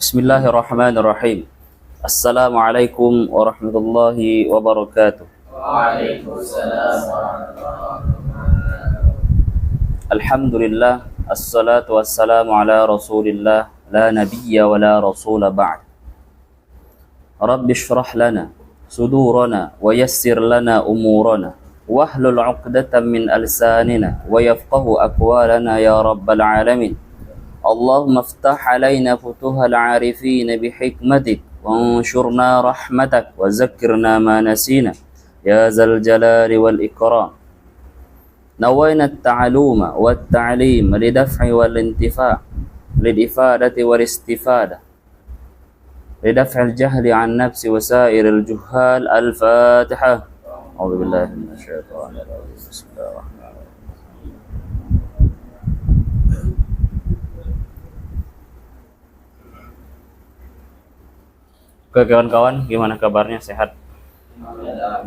Bismillahirrahmanirrahim. Assalamualaikum warahmatullahi wabarakatuh. Waalaikumsalam warahmatullahi wabarakatuh. Alhamdulillah, assalatu wassalamu ala rasulillah, la nabiyya wa la rasula ba'd. Rabbi shrah lana sudurana wa yassir lana umurana wahlul 'uqdatam min alsanina wa yafqahu aqwalana ya rabbal alamin. Allahumma iftah alaina futuhal 'arifin bihikmatik وانشرنا رحمتك وذكرنا ما نسينا يا ذا الجلال والإكرام. نوينا التعلم والتعليم لدفع والانتفاع للإفادة والاستفادة لدفع الجهل عن نفس وسائر الجهال. الفاتحة. أعوذ بالله من الشيطان الرجيم. بسم الله الرحمن الرحيم. Oke kawan-kawan, gimana kabarnya? Sehat? Alhamdulillah.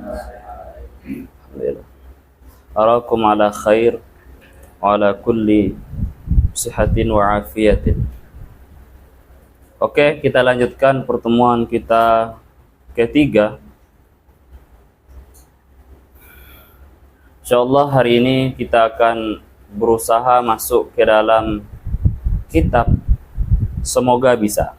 Arakum ala khair wa ala kulli sihatin wa afiyatin. Oke, kita lanjutkan pertemuan kita ketiga. Insyaallah hari ini kita akan berusaha masuk ke dalam kitab Semoga Bisa.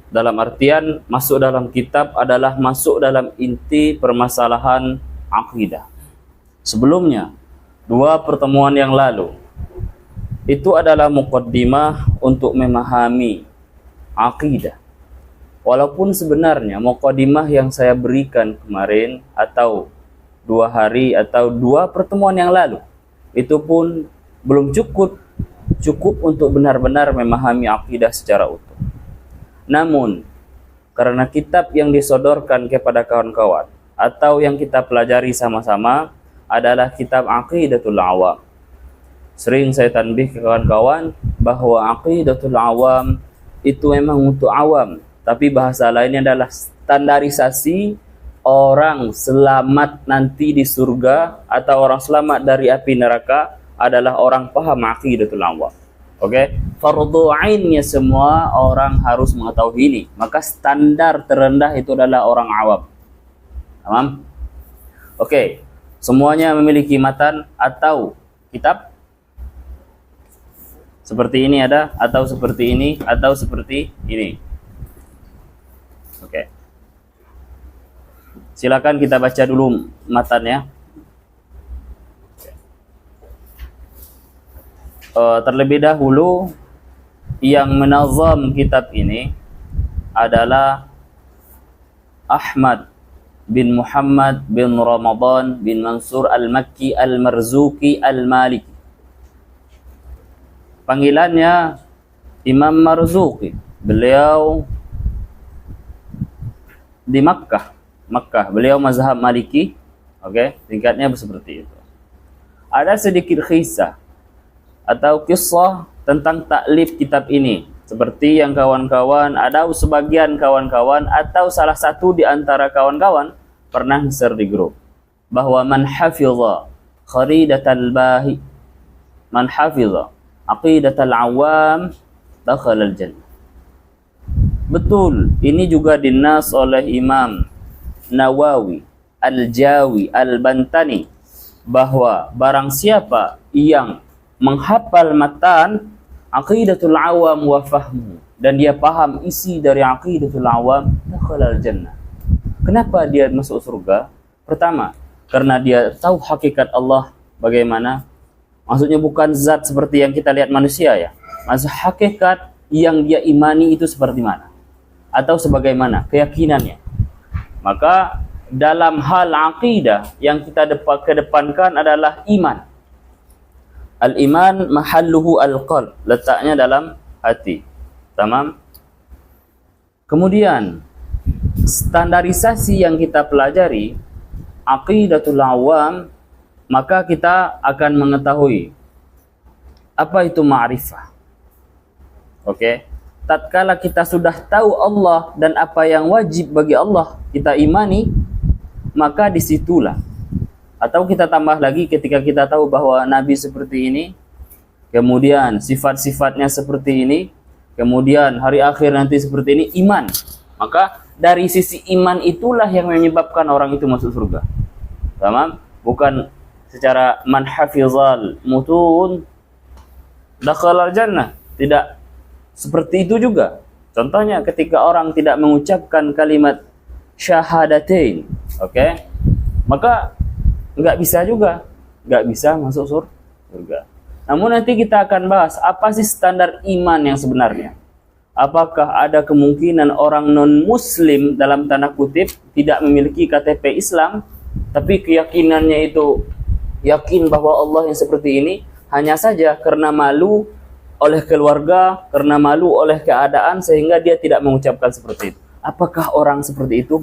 Dalam artian masuk dalam kitab adalah masuk dalam inti permasalahan akidah. Sebelumnya, dua pertemuan yang lalu itu adalah muqaddimah untuk memahami akidah. Walaupun sebenarnya muqaddimah yang saya berikan kemarin atau 2 hari atau 2 pertemuan yang lalu itu pun belum cukup untuk benar-benar memahami akidah secara utuh. Namun, karena kitab yang disodorkan kepada kawan-kawan atau yang kita pelajari sama-sama adalah kitab Aqidatul Awam. Sering saya tanbih ke kawan-kawan bahwa Aqidatul Awam itu memang untuk awam, tapi bahasa lainnya adalah standarisasi orang selamat nanti di surga atau orang selamat dari api neraka adalah orang paham Aqidatul Awam. Oke, fardu ainnya semua orang harus mengetahui ini. Maka standar terendah itu adalah orang awam. Paham? Oke, semuanya memiliki matan atau kitab. Seperti ini ada, atau seperti ini, atau seperti ini. Oke. Silakan kita baca dulu matannya. Terlebih dahulu yang menazam kitab ini adalah Ahmad bin Muhammad bin Ramadan bin Mansur al-Makki al-Marzuki al-Maliki. Panggilannya Imam Marzuki. Beliau di Makkah. Beliau mazhab Maliki. Oke, tingkatnya seperti itu. Ada sedikit kisah atau kisah tentang taklif kitab ini, seperti yang kawan-kawan ada sebagian kawan-kawan atau salah satu di antara kawan-kawan pernah share di grup bahwa man hafidha kharidatal bahi man hafidha aqidatal awam dakhala al jannah. Betul, ini juga dinas oleh Imam Nawawi Al-Jawi Al-Bantani bahwa barang siapa yang menghafal matan Aqidatul Awam wa fahmu dan dia paham isi dari Aqidatul Awam, dakhalal jannah. Kenapa dia masuk surga? Pertama, karena dia tahu hakikat Allah bagaimana. Maksudnya bukan zat seperti yang kita lihat manusia ya. Maksud hakikat yang dia imani itu seperti mana atau sebagaimana keyakinannya. Maka dalam hal akidah yang kita kedepankan adalah iman. Al-iman mahalluhu al-qalb, letaknya dalam hati. Tamam? Kemudian standarisasi yang kita pelajari Aqidatul Awam, maka kita akan mengetahui apa itu ma'rifah. Oke? Tatkala kita sudah tahu Allah dan apa yang wajib bagi Allah kita imani, maka disitulah. Atau kita tambah lagi ketika kita tahu bahwa Nabi seperti ini, kemudian sifat-sifatnya seperti ini, kemudian hari akhir nanti seperti ini, iman. Maka dari sisi iman itulah yang menyebabkan orang itu masuk surga. Tamam? Bukan secara man hafizal mutun dakhala jannah. Tidak seperti itu juga. Contohnya ketika orang tidak mengucapkan kalimat syahadatain, oke? Maka nggak bisa juga, nggak bisa masuk surga. Namun nanti kita akan bahas apa sih standar iman yang sebenarnya. Apakah ada kemungkinan orang non-muslim dalam tanda kutip tidak memiliki KTP Islam, tapi keyakinannya itu yakin bahwa Allah yang seperti ini, hanya saja karena malu oleh keluarga, karena malu oleh keadaan sehingga dia tidak mengucapkan seperti itu. Apakah orang seperti itu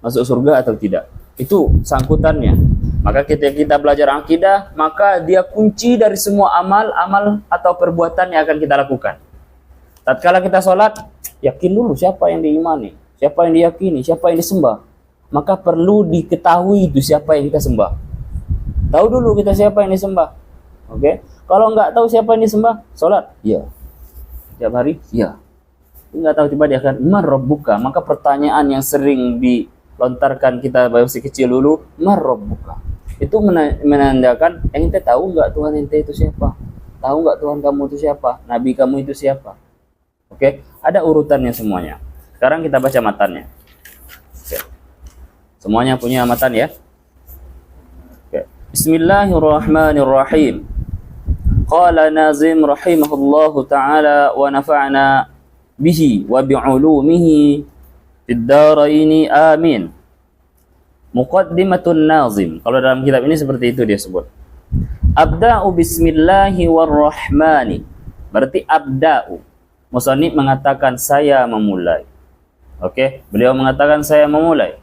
masuk surga atau tidak? Itu sangkutannya. Maka ketika kita belajar akidah, maka dia kunci dari semua amal atau perbuatan yang akan kita lakukan. Tatkala kita sholat, yakin dulu siapa yang diimani, siapa yang diyakini, siapa yang disembah. Maka perlu diketahui itu siapa yang kita sembah. Tahu dulu kita siapa yang disembah. Oke? Kalau nggak tahu siapa yang disembah, sholat, iya. Tiap hari, iya. Nggak tahu tiba dia akan man rabbuka. Maka pertanyaan yang sering dilontarkan kita masih kecil dulu, man rabbuka. Itu menandakan ente tahu nggak Tuhan ente itu siapa? Tahu nggak Tuhan kamu itu siapa? Nabi kamu itu siapa? Oke, ada urutannya semuanya. Sekarang kita baca matannya. Oke. Semuanya punya matan ya? Oke. Bismillahirrahmanirrahim. Qala Nazim rahimahullahu ta'ala wa nafa'na bihi wa bi'ulumihi fid daraini amin. Muqaddimatun Nazim. Kalau dalam kitab ini seperti itu dia sebut. Abda'u bismillahi warrahmani. Berarti abda'u. Musannif mengatakan saya memulai. Oke, beliau mengatakan saya memulai.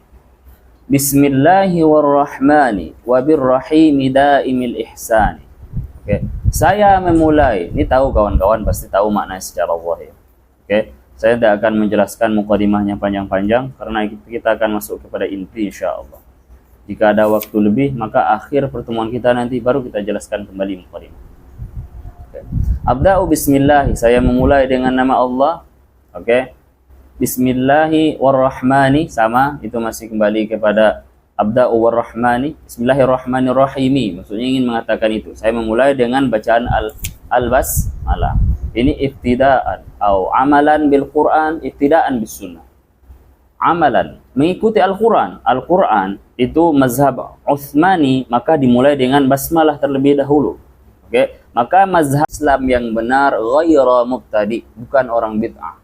Bismillahi warrahmani wa birrahimi daimil ihsani. Oke, saya memulai. Ini tahu kawan-kawan pasti tahu maknanya secara zahir. Oke, saya tidak akan menjelaskan mukadimahnya panjang-panjang karena kita akan masuk kepada inti insyaallah. Jika ada waktu lebih, maka akhir pertemuan kita nanti baru kita jelaskan kembali mukadimah. Okay. Abda'u bismillah, saya memulai dengan nama Allah. Oke. Okay. Bismillahi warrahmani, sama, itu masih kembali kepada abda'u warrahmani. Bismillahirrahmanirrahim. Maksudnya ingin mengatakan itu. Saya memulai dengan bacaan al-basmalah. Ini ibtidaan atau amalan bil Quran, ibtidaan bis sunnah. Amalan mengikuti Al-Quran. Al-Quran itu mazhab Utsmani, maka dimulai dengan basmalah terlebih dahulu. Oke, maka mazhab Islam yang benar ghaira mubtadi, bukan orang bid'ah.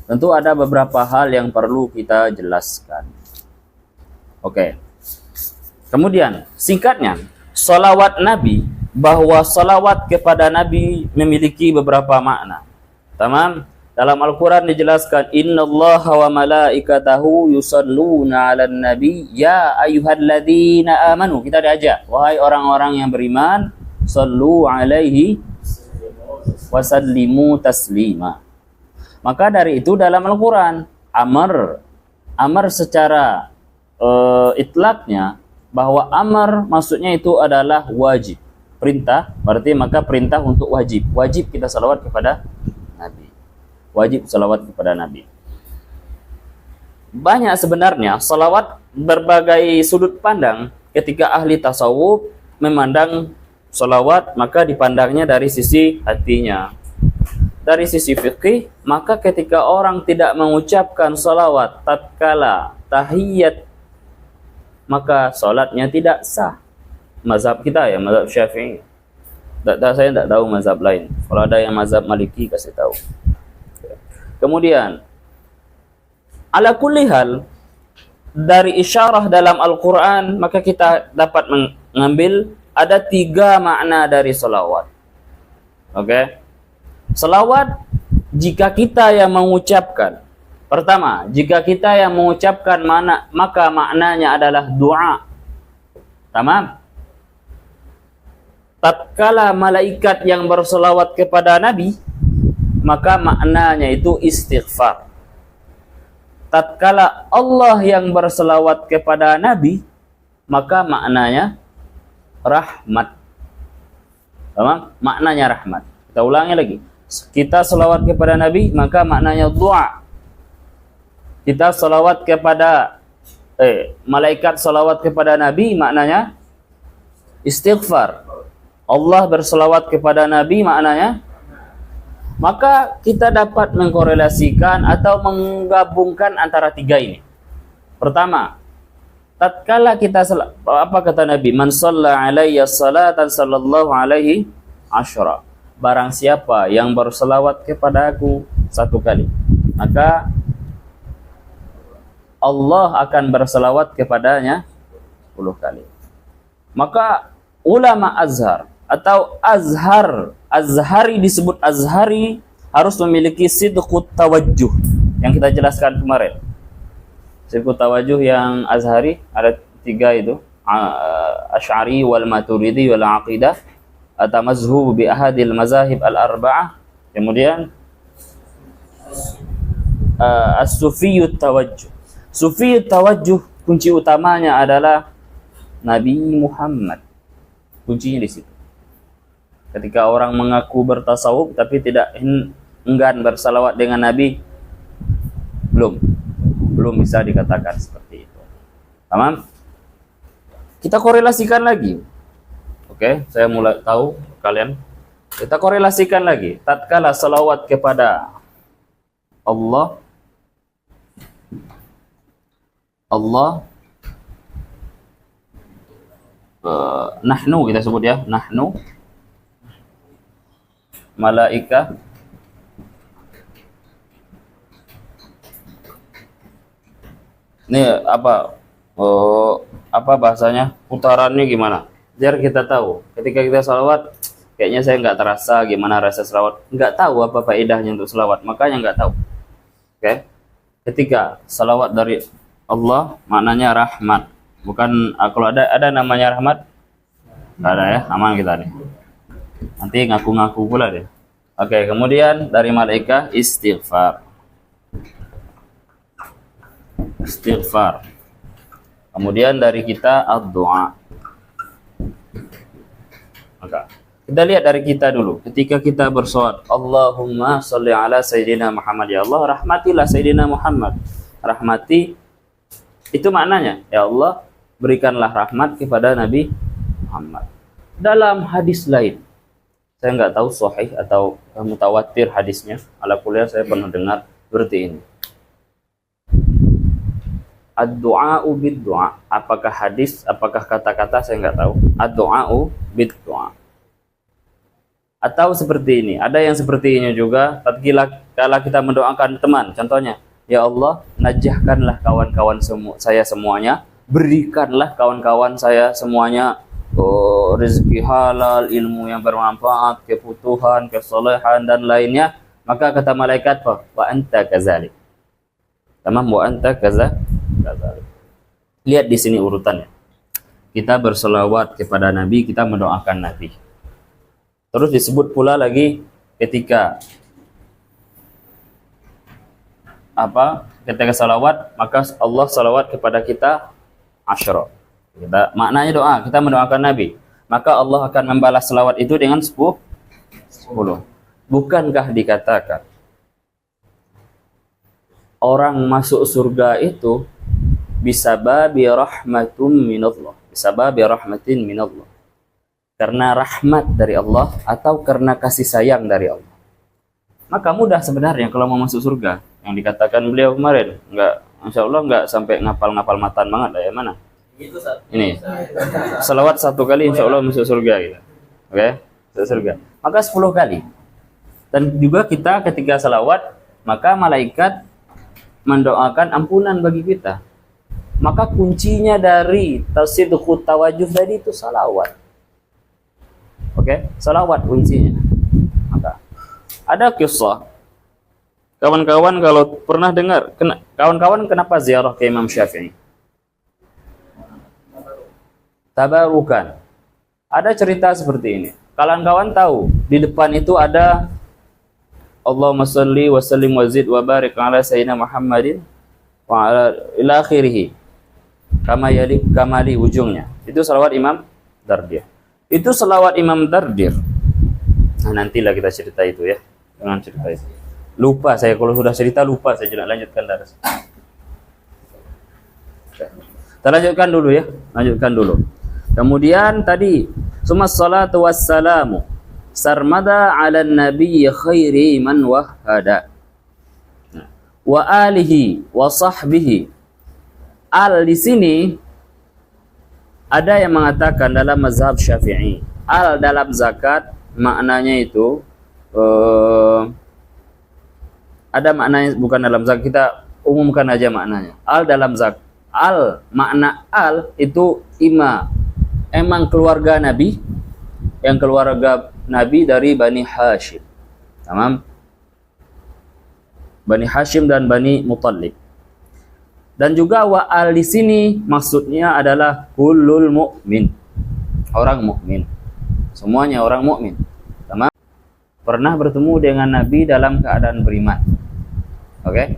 Tentu ada beberapa hal yang perlu kita jelaskan. Oke. Kemudian singkatnya, salawat Nabi, bahwa salawat kepada Nabi memiliki beberapa makna. Tamam? Dalam Al-Quran dijelaskan, innallaha wa malaikatahu yusalluna 'alan nabi ya ayyuhalladzina amanu. Kita diajak, wahai orang-orang yang beriman, sallu alaihi wasallimu taslima. Maka dari itu dalam Al-Quran amar secara itlaqnya, bahwa amar maksudnya itu adalah wajib, perintah, berarti maka perintah untuk wajib kita salawat kepada Nabi, wajib salawat kepada Nabi. Banyak sebenarnya salawat berbagai sudut pandang. Ketika ahli tasawuf memandang salawat, maka dipandangnya dari sisi hatinya. Dari sisi fikih, maka ketika orang tidak mengucapkan salawat tatkala tahiyat, maka salatnya tidak sah. Mazhab kita ya, mazhab Syafi'i. Saya tidak tahu mazhab lain. Kalau ada yang mazhab Maliki, kasih tahu. Kemudian, ala kulli hal, dari isyarah dalam Al-Quran, maka kita dapat mengambil ada 3 makna dari salawat. Oke? Salawat, jika kita yang mengucapkan, pertama, jika kita yang mengucapkan maka maknanya adalah doa. Tamam? Tatkala malaikat yang bersalawat kepada Nabi, maka maknanya itu istighfar. Tatkala Allah yang bersalawat kepada Nabi, maka maknanya rahmat. Tamam? Maknanya rahmat. Kita ulangi lagi. kita selawat kepada Nabi, maka maknanya doa. Kita selawat kepada malaikat selawat kepada Nabi, maknanya istighfar. Allah berselawat kepada Nabi, maknanya, maka kita dapat mengkorelasikan atau menggabungkan antara tiga ini. Pertama, tatkala kita apa kata Nabi? Man shalla alayya salatan sallallahu alaihi asyra. Barang siapa yang berselawat kepada aku 1 kali, maka Allah akan berselawat kepadanya 10 kali. Maka ulama Azhar atau Azhari disebut Azhari harus memiliki sidqut tawajjuh yang kita jelaskan kemarin. Sidqut tawajjuh yang Azhari ada 3 itu, Asy'ari wal Maturidi wal Aqidah, at-tamazhub bi ahadil mazahib al-arba'ah, kemudian as-sufiyyut tawajjuh. Sufiyyut tawajjuh kunci utamanya adalah Nabi Muhammad. Kuncinya di situ. Ketika orang mengaku bertasawuf tapi tidak enggan bersalawat dengan Nabi, belum bisa dikatakan seperti itu. Tamam? Kita korelasikan lagi. Oke, saya mulai tahu kalian. Kita korelasikan lagi. Tatkala salawat kepada Allah nahnu kita sebut ya, nahnu malaika ini apa bahasanya, putarannya gimana biar kita tahu ketika kita salawat. Kayaknya saya nggak terasa gimana rasa salawat, nggak tahu apa faedahnya untuk salawat, makanya nggak tahu. Oke, ketika salawat dari Allah maknanya rahmat, bukan kalau ada namanya rahmat, nggak ada ya, aman kita nih. Nanti ngaku-ngaku pula deh. Oke, kemudian dari malaikat istighfar. Kemudian dari kita ad-du'a. Maka kita lihat dari kita dulu. Ketika kita bersolat, Allahumma sholli ala Sayyidina Muhammad, ya Allah rahmatilah Sayyidina Muhammad. Rahmati itu maknanya, ya Allah berikanlah rahmat kepada Nabi Muhammad. Dalam hadis lain, saya nggak tahu sahih atau mutawatir hadisnya, ala kuliah saya pernah dengar seperti ini. Ad-du'a'u bid-du'a. Apakah hadis, apakah kata-kata, saya nggak tahu. Ad-du'a'u bid-du'a. Atau seperti ini, ada yang seperti ini juga. Tatkala kita mendoakan teman, contohnya, ya Allah najahkanlah kawan-kawan saya semuanya, berikanlah kawan-kawan saya semuanya rezeki halal, ilmu yang bermanfaat, kebutuhan, kesolehan dan lainnya. Maka kata malaikat, wa anta kadzalik. Tamam, wa anta kadzalik. Lihat di sini urutannya. Kita berselawat kepada Nabi, kita mendoakan Nabi. Terus disebut pula lagi ketika ketika salawat, maka Allah salawat kepada kita asyra. Maknanya doa, kita mendoakan Nabi, maka Allah akan membalas salawat itu dengan 10. Bukankah dikatakan orang masuk surga itu bisababi rahmatin minallah, karena rahmat dari Allah atau karena kasih sayang dari Allah. Maka mudah sebenarnya kalau mau masuk surga. Yang dikatakan beliau kemarin, insya Allah nggak sampai ngapal-ngapal matan banget lah ya, mana? Ini salawat 1 kali insya Allah masuk surga gitu. Oke, masuk surga. Maka 10 kali. Dan juga kita ketika salawat, maka malaikat mendoakan ampunan bagi kita. Maka kuncinya dari sidqut tawajjuh tadi itu salawat. Oke, salawat kuncinya. Maka ada kisah. Kawan-kawan kalau pernah dengar, kawan-kawan kenapa ziarah ke Imam Syafi'i? Tabarukan. Ada cerita seperti ini. Kawan-kawan tahu, di depan itu ada Allahumma sholli wa sallim wa zid wa barik ala sayyidina Muhammadin wa ala ila akhirih. Kamali ujungnya. Itu salawat Imam Dardir. Itu salawat Imam Dardir. Nah, nantilah kita cerita itu ya. Jangan cerita itu. Lupa saya, kalau sudah cerita lupa saya, tidak lanjutkan daras. Kita lanjutkan dulu ya, lanjutkan dulu. Kemudian tadi, summa salatu wassalamu sarmada ala nabi khairi man wahada wa alihi wa sahbihi. Al di sini ada yang mengatakan dalam mazhab Syafi'i, al dalam zakat maknanya itu ada maknanya, bukan dalam zakat, kita umumkan aja maknanya. Al dalam zakat, al makna al itu emang keluarga Nabi, yang keluarga Nabi dari Bani Hashim. Tamam? Bani Hashim dan Bani Muttalib. Dan juga wa al di sini maksudnya adalah kullul mu'min. Orang mukmin. Semuanya orang mukmin. Tamam? Pernah bertemu dengan Nabi dalam keadaan beriman. Oke?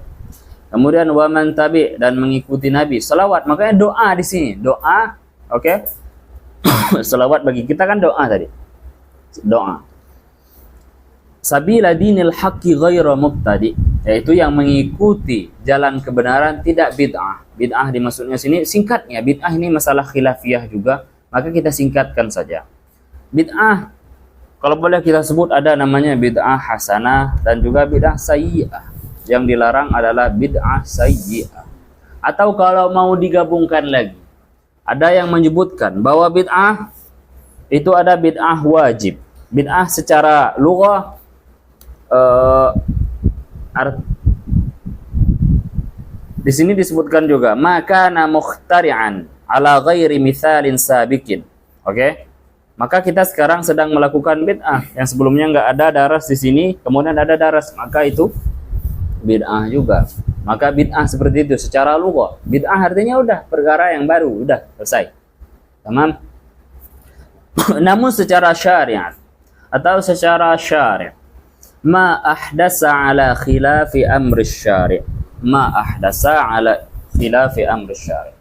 Kemudian wa man tabi, dan mengikuti Nabi. Salawat, makanya doa di sini. Doa, oke? Salawat bagi kita kan doa tadi. Doa. Sabila dinil haqqi ghairu mubtadi, yaitu yang mengikuti jalan kebenaran, tidak bid'ah. Bid'ah dimaksudnya sini singkatnya, bid'ah ini masalah khilafiyah juga, maka kita singkatkan saja. Bid'ah kalau boleh kita sebut ada namanya bid'ah hasanah dan juga bid'ah sayyi'ah. Yang dilarang adalah bid'ah sayyi'ah. Atau kalau mau digabungkan lagi, ada yang menyebutkan bahwa bid'ah itu ada bid'ah wajib. Bid'ah secara lughah di sini disebutkan juga maka na mukhtari'an ala ghairi mithalin sabiqin. Oke? Maka kita sekarang sedang melakukan bid'ah yang sebelumnya enggak ada daras di sini, kemudian ada daras, maka itu bid'ah juga. Maka bid'ah seperti itu secara lughah. Bid'ah artinya udah perkara yang baru, udah selesai. Tamam? Namun secara syariat atau secara syari' ma ahdasa ala khilafi amri syari'. Ma ahdasa ala khilafi amri syari'.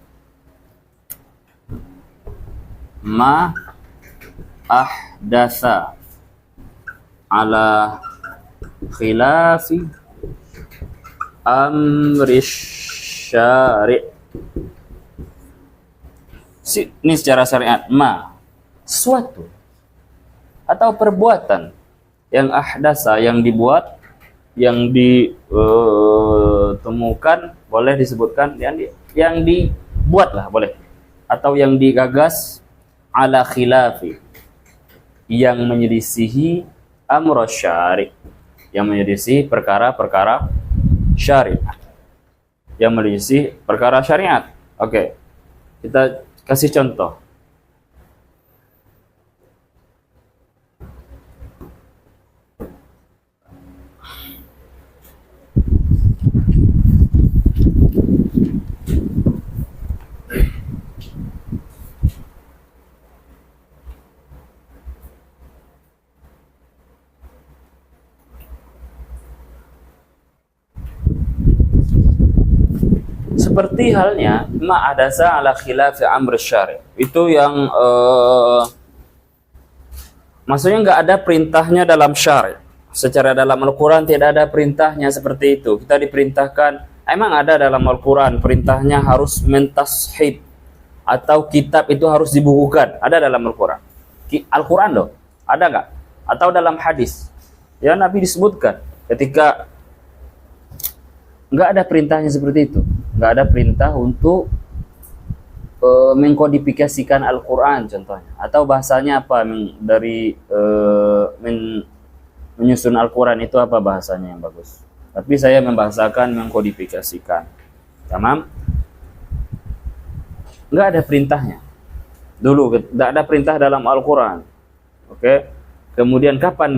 Ma ahdasa ala khilafi amri syari'. Ini secara syariat, ma sesuatu atau perbuatan yang ahdasa, yang dibuat, yang ditemukan, boleh disebutkan yang dibuat lah boleh, atau yang digagas ala khilafi, yang menyelisihi amr syari', yang menyelisihi perkara-perkara syariat, yang menyelisihi perkara syariat. Oke, kita kasih contoh. Seperti halnya ma'adasa ala khilafi amr syari'. Itu yang maksudnya nggak ada perintahnya dalam syari'. Secara dalam Al-Quran tidak ada perintahnya seperti itu. Kita diperintahkan, emang ada dalam Al-Quran perintahnya harus mentashib atau kitab itu harus dibukukan. Ada dalam Al-Quran. Al-Quran loh, ada nggak? Atau dalam hadis? Ya Nabi disebutkan ketika nggak ada perintahnya seperti itu. Nggak ada perintah untuk mengkodifikasikan Al-Quran contohnya. Atau bahasanya apa dari menyusun Al-Quran itu apa bahasanya yang bagus. Tapi saya membahasakan mengkodifikasikan. Tamam? Nggak ada perintahnya. Dulu nggak ada perintah dalam Al-Quran. Oke? Kemudian kapan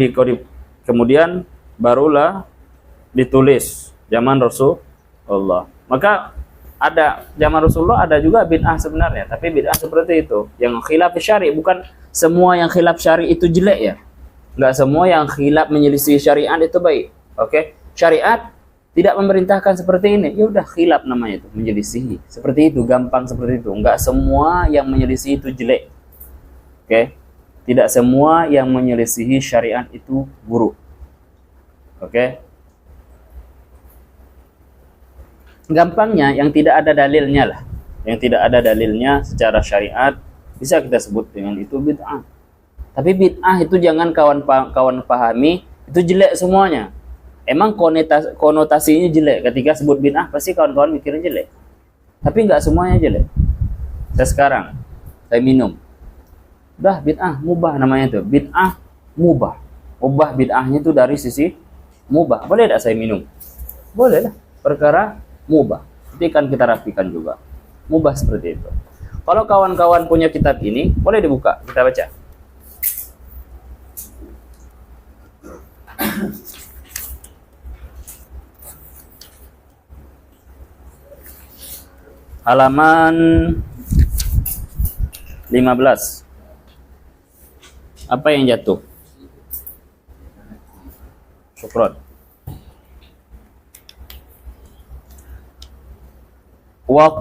kemudian barulah ditulis zaman Rasulullah. Maka ada zaman Rasulullah, ada juga bid'ah sebenarnya, tapi bid'ah seperti itu yang khilaf syari'. Bukan semua yang khilaf syari' itu jelek ya, nggak semua yang khilaf menyelisih syariat itu baik. Oke? Syariat tidak memerintahkan seperti ini, ya udah khilaf namanya itu, menyelisih seperti itu, gampang seperti itu. Nggak semua yang menyelisih itu jelek. Oke? Tidak semua yang menyelisihi syariat itu buruk. Oke. Gampangnya yang tidak ada dalilnya lah. Yang tidak ada dalilnya secara syariat bisa kita sebut dengan itu bid'ah. Tapi bid'ah itu jangan kawan pahami itu jelek semuanya. Emang konotasinya jelek. Ketika sebut bid'ah pasti kawan-kawan mikirnya jelek. Tapi nggak semuanya jelek. Saya minum. Udah bid'ah, mubah namanya itu. Bid'ah, mubah. Mubah bid'ahnya itu dari sisi mubah. Boleh tidak saya minum? Boleh lah. Perkara mubah. Nanti kan kita rapikan juga. Mubah seperti itu. Kalau kawan-kawan punya kitab ini, boleh dibuka. Kita baca. Halaman 15. Apa yang jatuh? Syukron. Wa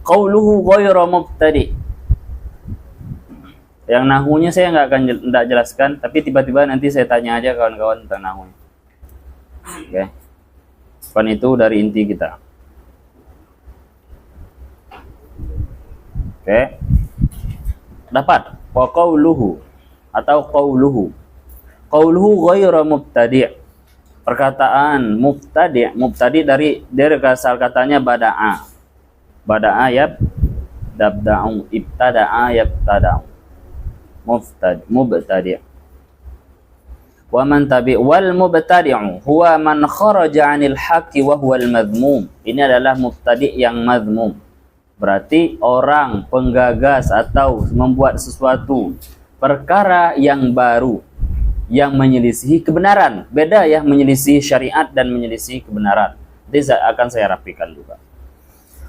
qawluhu ghayra mubtadi. Yang nahunya saya nggak akan jelaskan, tapi tiba-tiba nanti saya tanya aja kawan-kawan tentang nahunya. Oke. Kan itu dari inti kita. Oke. Dapat wa qawluhu atau qawluhu. Qawluhu ghayra mubtadi'. Perkataan mubtadi dari asal katanya bada'a. Bada'a dabda'u, ibtada'a yabtada'u. Mubtadi'. Wa man wal mubtadi'u huwa man kharaja 'anil haqqi wa huwa al-madhmum. Ini adalah mubtadi' yang madhmum. Berarti orang penggagas atau membuat sesuatu perkara yang baru yang menyelisihi kebenaran. Beda ya menyelisihi syariat dan menyelisihi kebenaran. Nanti akan saya rapikan juga.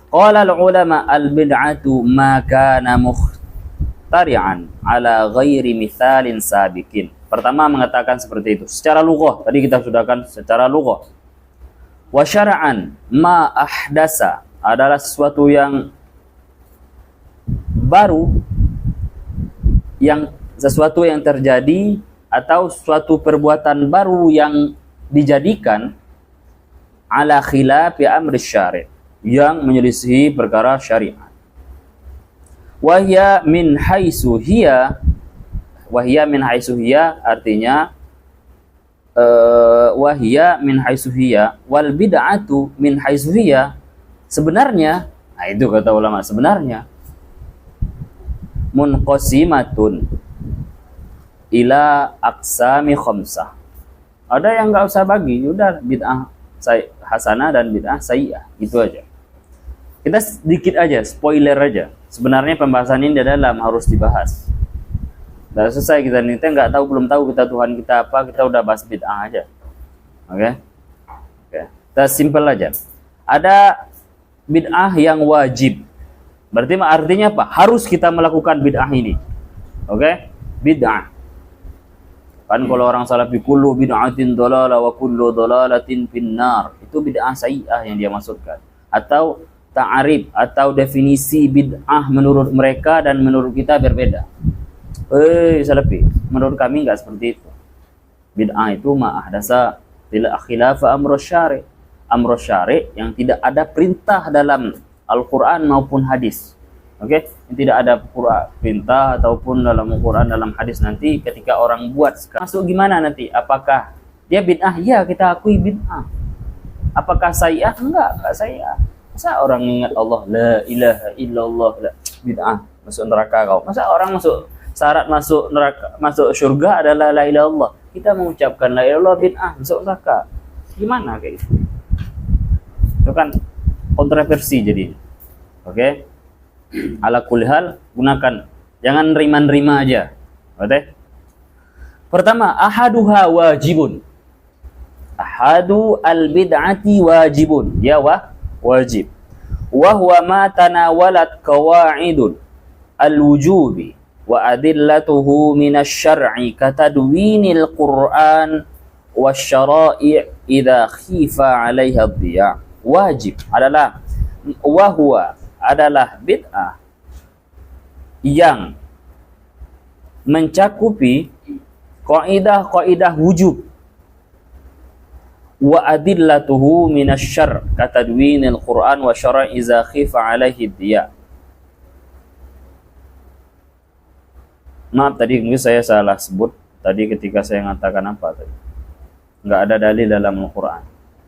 Qala al-ulama al-bid'atu ma kana mukhtari'an ala ghairi mithalin sabiqin. Pertama mengatakan seperti itu. Secara lughah, tadi kita sudahkan secara lughah. Wa syara'an ma ahdasa adalah sesuatu yang baru, yang sesuatu yang terjadi atau suatu perbuatan baru yang dijadikan ala khilafi amri syari', yang menyelisihi perkara syariat. Wahya min haitsu hiya artinya wahya min haitsu hiya wal bid'atu min haitsu hiya, sebenarnya, nah itu kata ulama, sebenarnya munqasimatun ila aqsami khamsah. Ada yang nggak usah bagi, udah bid'ah hasanah dan bid'ah sayyi'ah, itu aja. Kita sedikit aja, spoiler aja. Sebenarnya pembahasan ini dalam harus dibahas. Udah selesai kita nih, kita belum tahu kita Tuhan kita apa, kita udah bahas bid'ah aja. Oke? Kita simple aja. Ada bid'ah yang wajib. Berarti artinya apa? Harus kita melakukan bid'ah ini. Oke? Bid'ah. Kan kalau orang salafi kullu bid'atin dhalalah wa kullu dhalalatin finnar, itu bid'ah sayyi'ah yang dia maksudkan. Atau ta'arif atau definisi bid'ah menurut mereka dan menurut kita berbeda. Salafi, menurut kami enggak seperti itu. Bid'ah itu ma ahdasa khilafa amru syari'. Amru syari' yang tidak ada perintah dalam Al-Qur'an maupun hadis. Oke, tidak ada perintah ataupun dalam Al-Quran, dalam hadis. Nanti ketika orang buat masuk gimana nanti? Apakah dia bid'ah? Ya, kita akui bid'ah. Apakah sayyi'ah? Enggak sayyi'ah. Masa orang ingat Allah, la ilaha illallah, bid'ah, masuk neraka kau. Masa orang syarat masuk neraka, masuk surga adalah la ilaha illallah. Kita mengucapkan la ilaha illallah, bid'ah, masuk neraka. Gimana kayak gitu? Itu kan kontroversi jadi. Oke? Ala kulli hal, gunakan, jangan nerima aja. Oke? Pertama, ahaduha wajibun. Ahadu al-bid'ati wajibun. Ya wajib. Wa huwa ma tanawalat qawaidun al-wujubi wa adillatuhu minasy-syar'i katadwinil Qur'an wasyara'i' idza khifa 'alaiha ad-diya'. Wajib adalah adalah bid'ah yang mencakupi kaidah-kaidah wujub wa adillatuhu minasyarr katadwinil Qur'an wa syara'i iza khifa alaihi diya. Maaf tadi mungkin saya salah sebut tadi ketika saya mengatakan apa tadi. Enggak ada dalil dalam Al-Qur'an.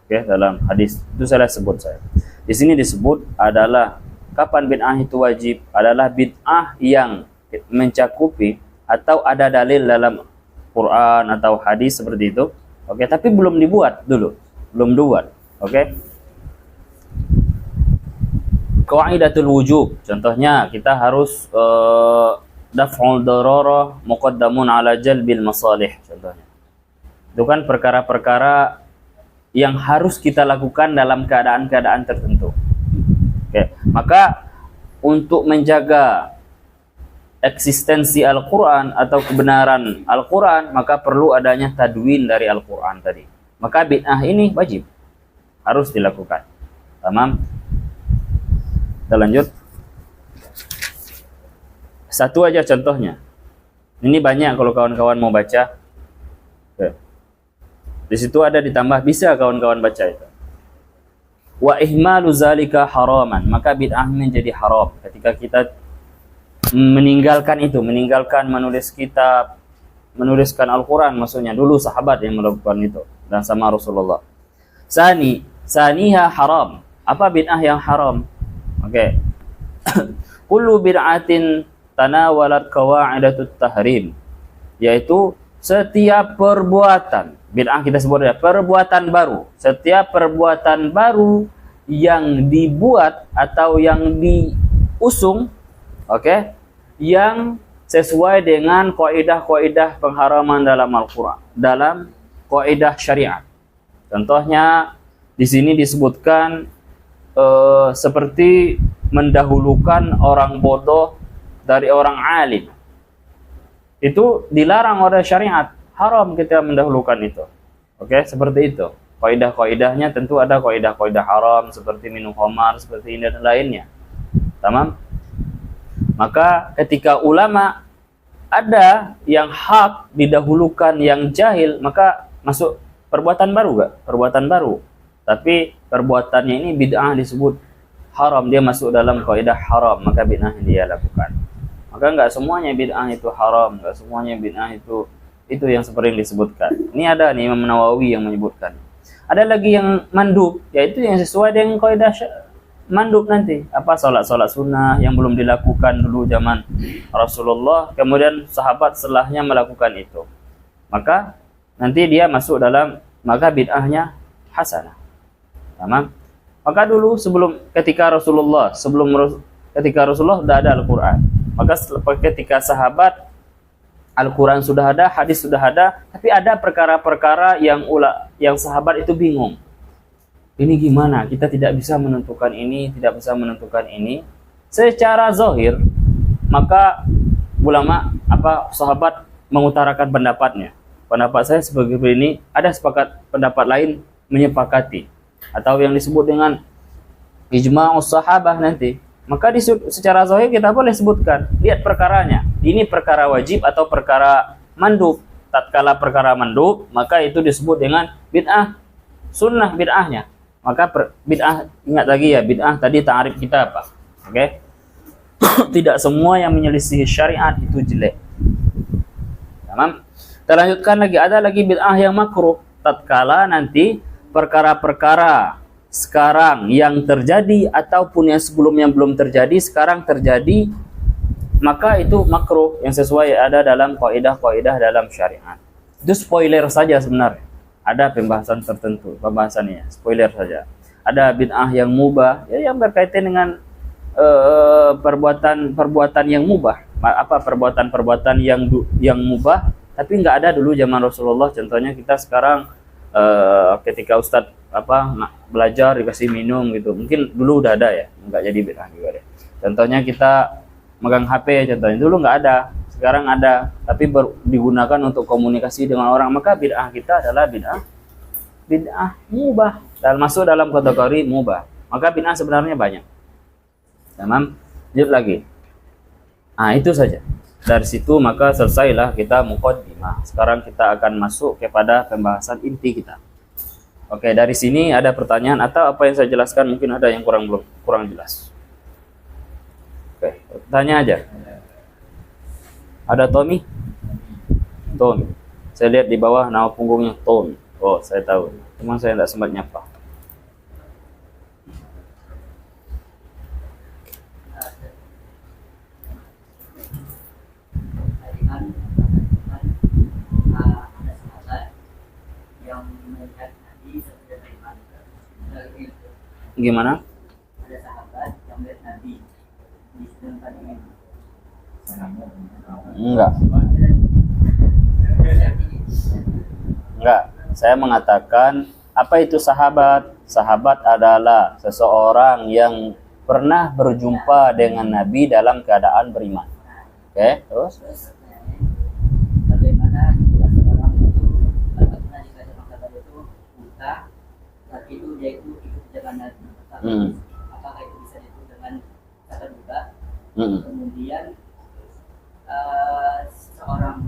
Oke, dalam hadis itu salah sebut saya. Di sini disebut adalah kapan bid'ah itu wajib, adalah bid'ah yang mencakupi atau ada dalil dalam Quran atau hadis seperti itu. Oke, tapi belum dibuat dulu. Belum dibuat. Oke. Qaidatul wujub. Contohnya kita harus daf'ul dararah muqaddamun ala jalbil masalih contohnya. Itu kan perkara-perkara yang harus kita lakukan dalam keadaan-keadaan tertentu. Oke, maka untuk menjaga eksistensi Al-Quran atau kebenaran Al-Quran, maka perlu adanya tadwin dari Al-Quran tadi. Maka bid'ah ini wajib, harus dilakukan. Tamam? Kita lanjut. Satu aja contohnya. Ini banyak kalau kawan-kawan mau baca. Oke. Di situ ada ditambah, bisa kawan-kawan baca itu. Wa ihmalu zalika haraman, maka bid'ah menjadi haram ketika kita meninggalkan itu, meninggalkan menulis kitab, menuliskan Al-Quran, maksudnya dulu sahabat yang melakukan itu dan sama Rasulullah. Saniha haram. Apa bid'ah yang haram? Oke. Kullu bid'atin tanawalat qawaidatut tahrim, yaitu setiap perbuatan, bid'ah kita sebut ya, perbuatan baru. Setiap perbuatan baru yang dibuat atau yang diusung, oke, yang sesuai dengan kaidah-kaidah pengharaman dalam Al-Qur'an, dalam kaidah syariat. Contohnya di sini disebutkan seperti mendahulukan orang bodoh dari orang alim. Itu dilarang oleh syariat, haram kita mendahulukan itu. Oke, seperti itu. Kaidah-kaidahnya tentu ada kaidah-kaidah haram seperti minum khamar, seperti ini dan lainnya. Tamam? Maka ketika ulama ada yang hak didahulukan yang jahil, maka masuk perbuatan baru enggak? Perbuatan baru. Tapi perbuatannya ini bid'ah disebut haram, dia masuk dalam kaidah haram, maka bid'ah dia lakukan. Maka enggak semuanya bid'ah itu haram, enggak semuanya bid'ah itu yang seperti yang disebutkan. Ini ada nih Imam Nawawi yang menyebutkan. Ada lagi yang mandub, yaitu yang sesuai dengan kaidah mandub nanti. Apa salat-salat sunnah yang belum dilakukan dulu zaman Rasulullah, kemudian sahabat setelahnya melakukan itu. Maka nanti dia masuk dalam, maka bid'ahnya hasanah. Tamam? Maka dulu ketika Rasulullah sudah ada Al-Quran. Maka ketika sahabat Al-Quran sudah ada, hadis sudah ada, tapi ada perkara-perkara yang sahabat itu bingung. Ini gimana? Kita tidak bisa menentukan ini, tidak bisa menentukan ini. Secara zahir, maka ulama sahabat mengutarakan pendapatnya. Pendapat saya sebagai ini, ada sepakat pendapat lain menyepakati, atau yang disebut dengan ijma'us sahabah nanti. Maka secara zahir kita boleh sebutkan, lihat perkaranya. Ini perkara wajib atau perkara mandub. Tatkala perkara mandub, maka itu disebut dengan bid'ah, sunnah bid'ahnya. Maka bid'ah, ingat lagi ya, bid'ah tadi ta'arif kita apa? Oke? Tidak semua yang menyelisih syariat itu jelek. Tamam? Kita lanjutkan lagi, ada lagi bid'ah yang makruh. Tatkala nanti perkara-perkara sekarang yang terjadi ataupun yang sebelumnya belum terjadi, sekarang terjadi, maka itu makruh yang sesuai ada dalam kaidah-kaidah dalam syariat. Itu spoiler saja sebenarnya. Ada pembahasan tertentu, pembahasannya spoiler saja. Ada bid'ah yang mubah, ya, yang berkaitan dengan perbuatan yang mubah. Apa perbuatan yang mubah, tapi nggak ada dulu zaman Rasulullah. Contohnya kita sekarang ketika Ustadz belajar dikasih minum gitu, mungkin dulu udah ada ya, nggak jadi bid'ah juga deh. Contohnya kita megang HP, contohnya dulu nggak ada, sekarang ada, tapi digunakan untuk komunikasi dengan orang, maka bid'ah kita adalah bid'ah mubah, dan masuk dalam kategori mubah. Maka bid'ah sebenarnya banyak. Tamam, lanjut lagi. Nah, itu saja. Dari situ maka selesailah kita muqaddimah. Sekarang kita akan masuk kepada pembahasan inti kita. Oke, dari sini ada pertanyaan atau apa yang saya jelaskan mungkin ada yang kurang jelas. Oke, tanya aja. Ada Tommy? Tom. Saya lihat di bawah nama punggungnya Tom. Oh, saya tahu. Cuma saya tidak sempat nyapa. Ada sahabat yang melihat Nabi sesudah beriman. Gimana? Ada sahabat yang melihat Nabi di sedangkan ini. Enggak. Enggak. Saya mengatakan apa itu sahabat? Sahabat adalah seseorang yang pernah berjumpa dengan Nabi dalam keadaan beriman. Oke, terus? Bagaimana jika seorang itu bagaimana jika seorang sahabat itu buta, tapi itu dia itu ikut jalan Nabi. Apakah itu bisa disebut dengan sahabat buta? Kemudian seorang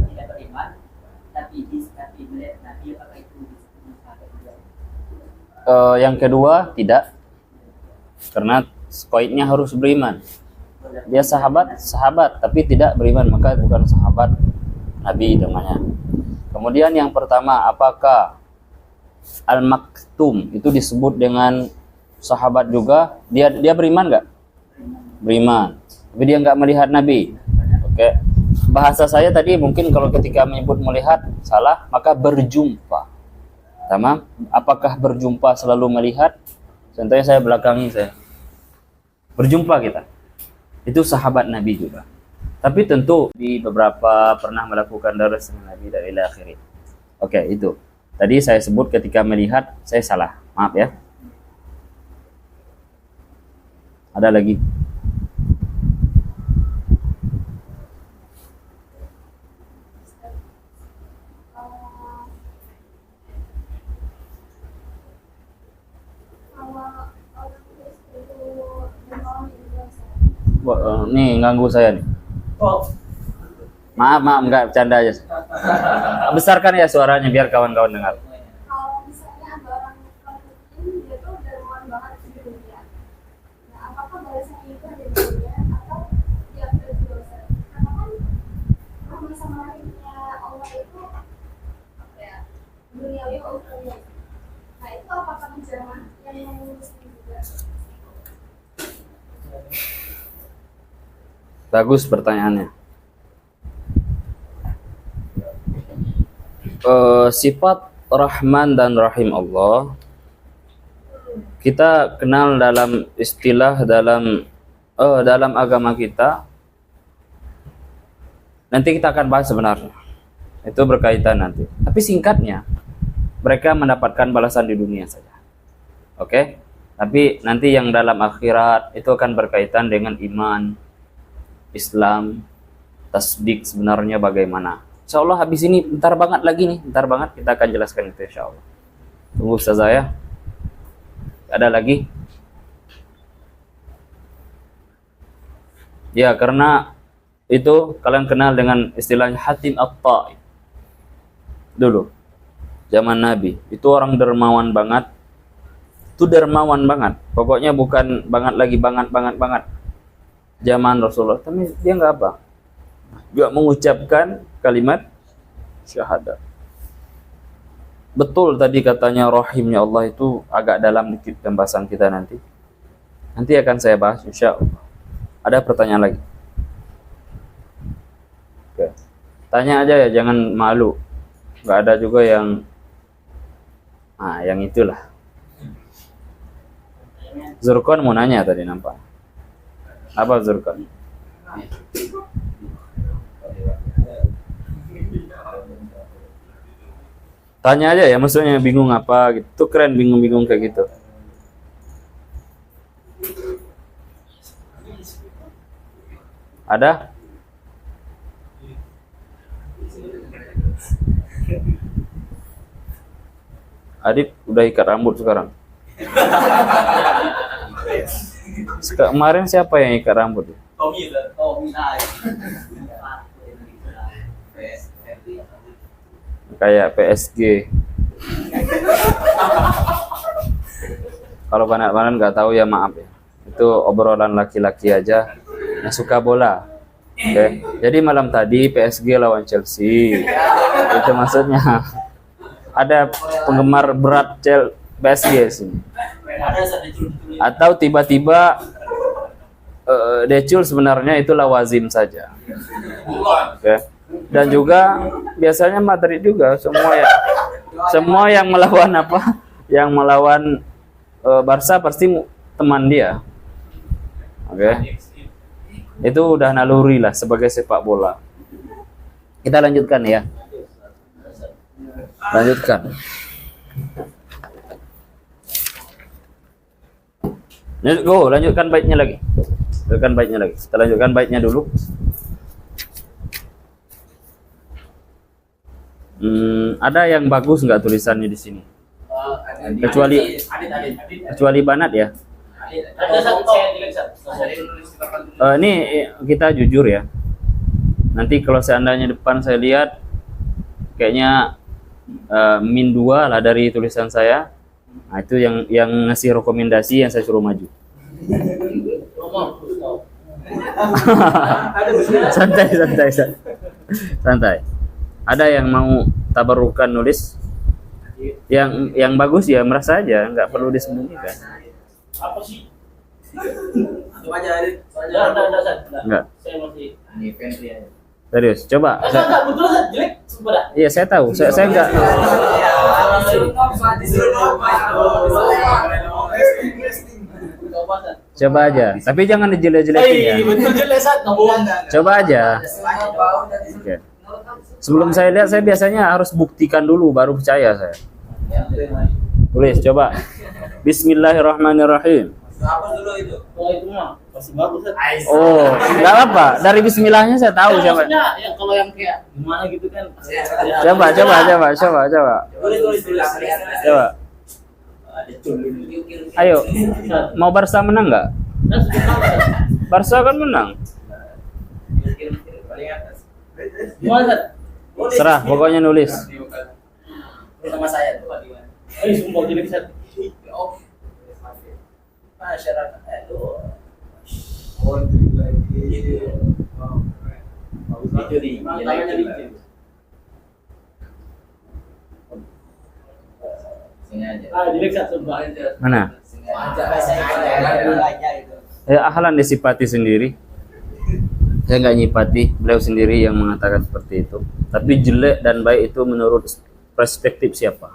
tidak beriman, tapi melihat Nabi, apakah itu disebut sahabat buta? Yang kedua tidak, karena koidnya harus beriman. Dia sahabat tapi tidak beriman, maka bukan sahabat Nabi namanya. Kemudian yang pertama, apakah Al-Maktum itu disebut dengan sahabat juga? Dia beriman nggak? Beriman, tapi dia nggak melihat Nabi. Oke, bahasa saya tadi mungkin kalau ketika menyebut melihat salah, maka berjumpa. Tamam? Apakah berjumpa selalu melihat? Contohnya saya belakangi saya berjumpa kita. Itu sahabat Nabi juga. Tapi tentu di beberapa pernah melakukan daras dengan Nabi dari akhirin. Oke, itu. Tadi saya sebut ketika melihat, saya salah. Maaf ya. Ada lagi? Nih ganggu saya nih. Maaf enggak bercanda aja. Besarkan ya suaranya biar kawan-kawan dengar. Kalau misalnya ada orang muslim dia tuh dermawan banget di dunia. Nah, apakah balasannya itu ada di dunia atau dia ada di dosa? Karena kan rahmat sama rahimnya Allah itu apa ya? Duniawi ukhrawi. Nah, itu apakah menjamah yang menguruskan juga? Bagus pertanyaannya. Sifat Rahman dan Rahim Allah kita kenal dalam istilah dalam agama kita. Nanti kita akan bahas sebenarnya. Itu berkaitan nanti. Tapi singkatnya, mereka mendapatkan balasan di dunia saja. Oke? Tapi nanti yang dalam akhirat itu akan berkaitan dengan iman, Islam, tasdik sebenarnya bagaimana. Insya Allah habis ini bentar banget kita akan jelaskan itu insya Allah. Tunggu Ustazah ya. Ada lagi? Ya, karena itu kalian kenal dengan istilahnya Hatim At-Ta'i. Dulu zaman Nabi, itu orang dermawan banget. Itu dermawan banget. Pokoknya bukan banget lagi banget. Zaman Rasulullah, tapi dia nggak apa? Juga mengucapkan kalimat syahadat. Betul tadi katanya rahimnya Allah itu agak dalam dikit pembahasan kita nanti. Nanti akan saya bahas insya Allah. Ada pertanyaan lagi? Oke. Tanya aja ya, jangan malu. Nggak ada juga yang yang itulah. Zurkon mau nanya tadi nampak. Apa Zurkon? Tanya aja ya, maksudnya bingung apa gitu. Tuh keren bingung-bingung kayak gitu. Ada? Adit udah ikat rambut sekarang. Kemarin siapa yang ikat rambut? Tommy. kayak PSG. Kalau Banan nggak tahu ya maaf ya. Itu obrolan laki-laki aja yang suka bola. Oke. Jadi malam tadi PSG lawan Chelsea. Itu maksudnya. Ada penggemar berat PSG sini. Atau tiba-tiba Decul sebenarnya itu lawazim saja. Oke. Dan juga biasanya Madrid juga semua yang melawan apa? Yang melawan Barca pasti teman dia. Oke. Itu udah naluri lah sebagai sepak bola. Kita lanjutkan ya. Lanjutkan. Lanjutkan baitnya lagi. Kita lanjutkan baitnya dulu. Ada yang bagus nggak tulisannya di sini? Kecuali Banat ya. Ini kita jujur ya. Nanti kalau seandainya depan saya lihat kayaknya min 2 lah dari tulisan saya. Nah, itu yang ngasih rekomendasi yang saya suruh maju. Santai. Ada yang mau tabarukan nulis? Yang bagus ya merasa aja, nggak perlu disembunyikan. Apa sih? Enggak. Saya masih Ini fans ya. Serius, coba. betul jelek sumpah dah. Iya, saya tahu. Saya enggak. Coba aja. Tapi jangan dijelek-jelekin ya. Betul jelek saat ngomong. Coba aja. Oke. Sebelum saya lihat, saya biasanya harus buktikan dulu baru percaya saya. Tulis, coba. Bismillahirrahmanirrahim. Apa dulu itu? Wah itu mah masih bagus. Oh, enggak apa. Dari bismillahnya saya tahu siapa. Maksudnya ya kalau yang kayak gimana gitu kan. Coba. Tulis. Coba. Ayo. Mau Barca menang enggak? Kan sudah tahu kan. Barca kan menang. Gimana kan? Serah, pokoknya nulis. Sama saya tuh. Sumpah jelek saat. Masyarakat itu Jelek saat sumpah. Mana? Ya ahlan disipati sendiri. Saya nggak nyipati, beliau sendiri yang mengatakan seperti itu. Tapi jelek dan baik itu menurut perspektif siapa?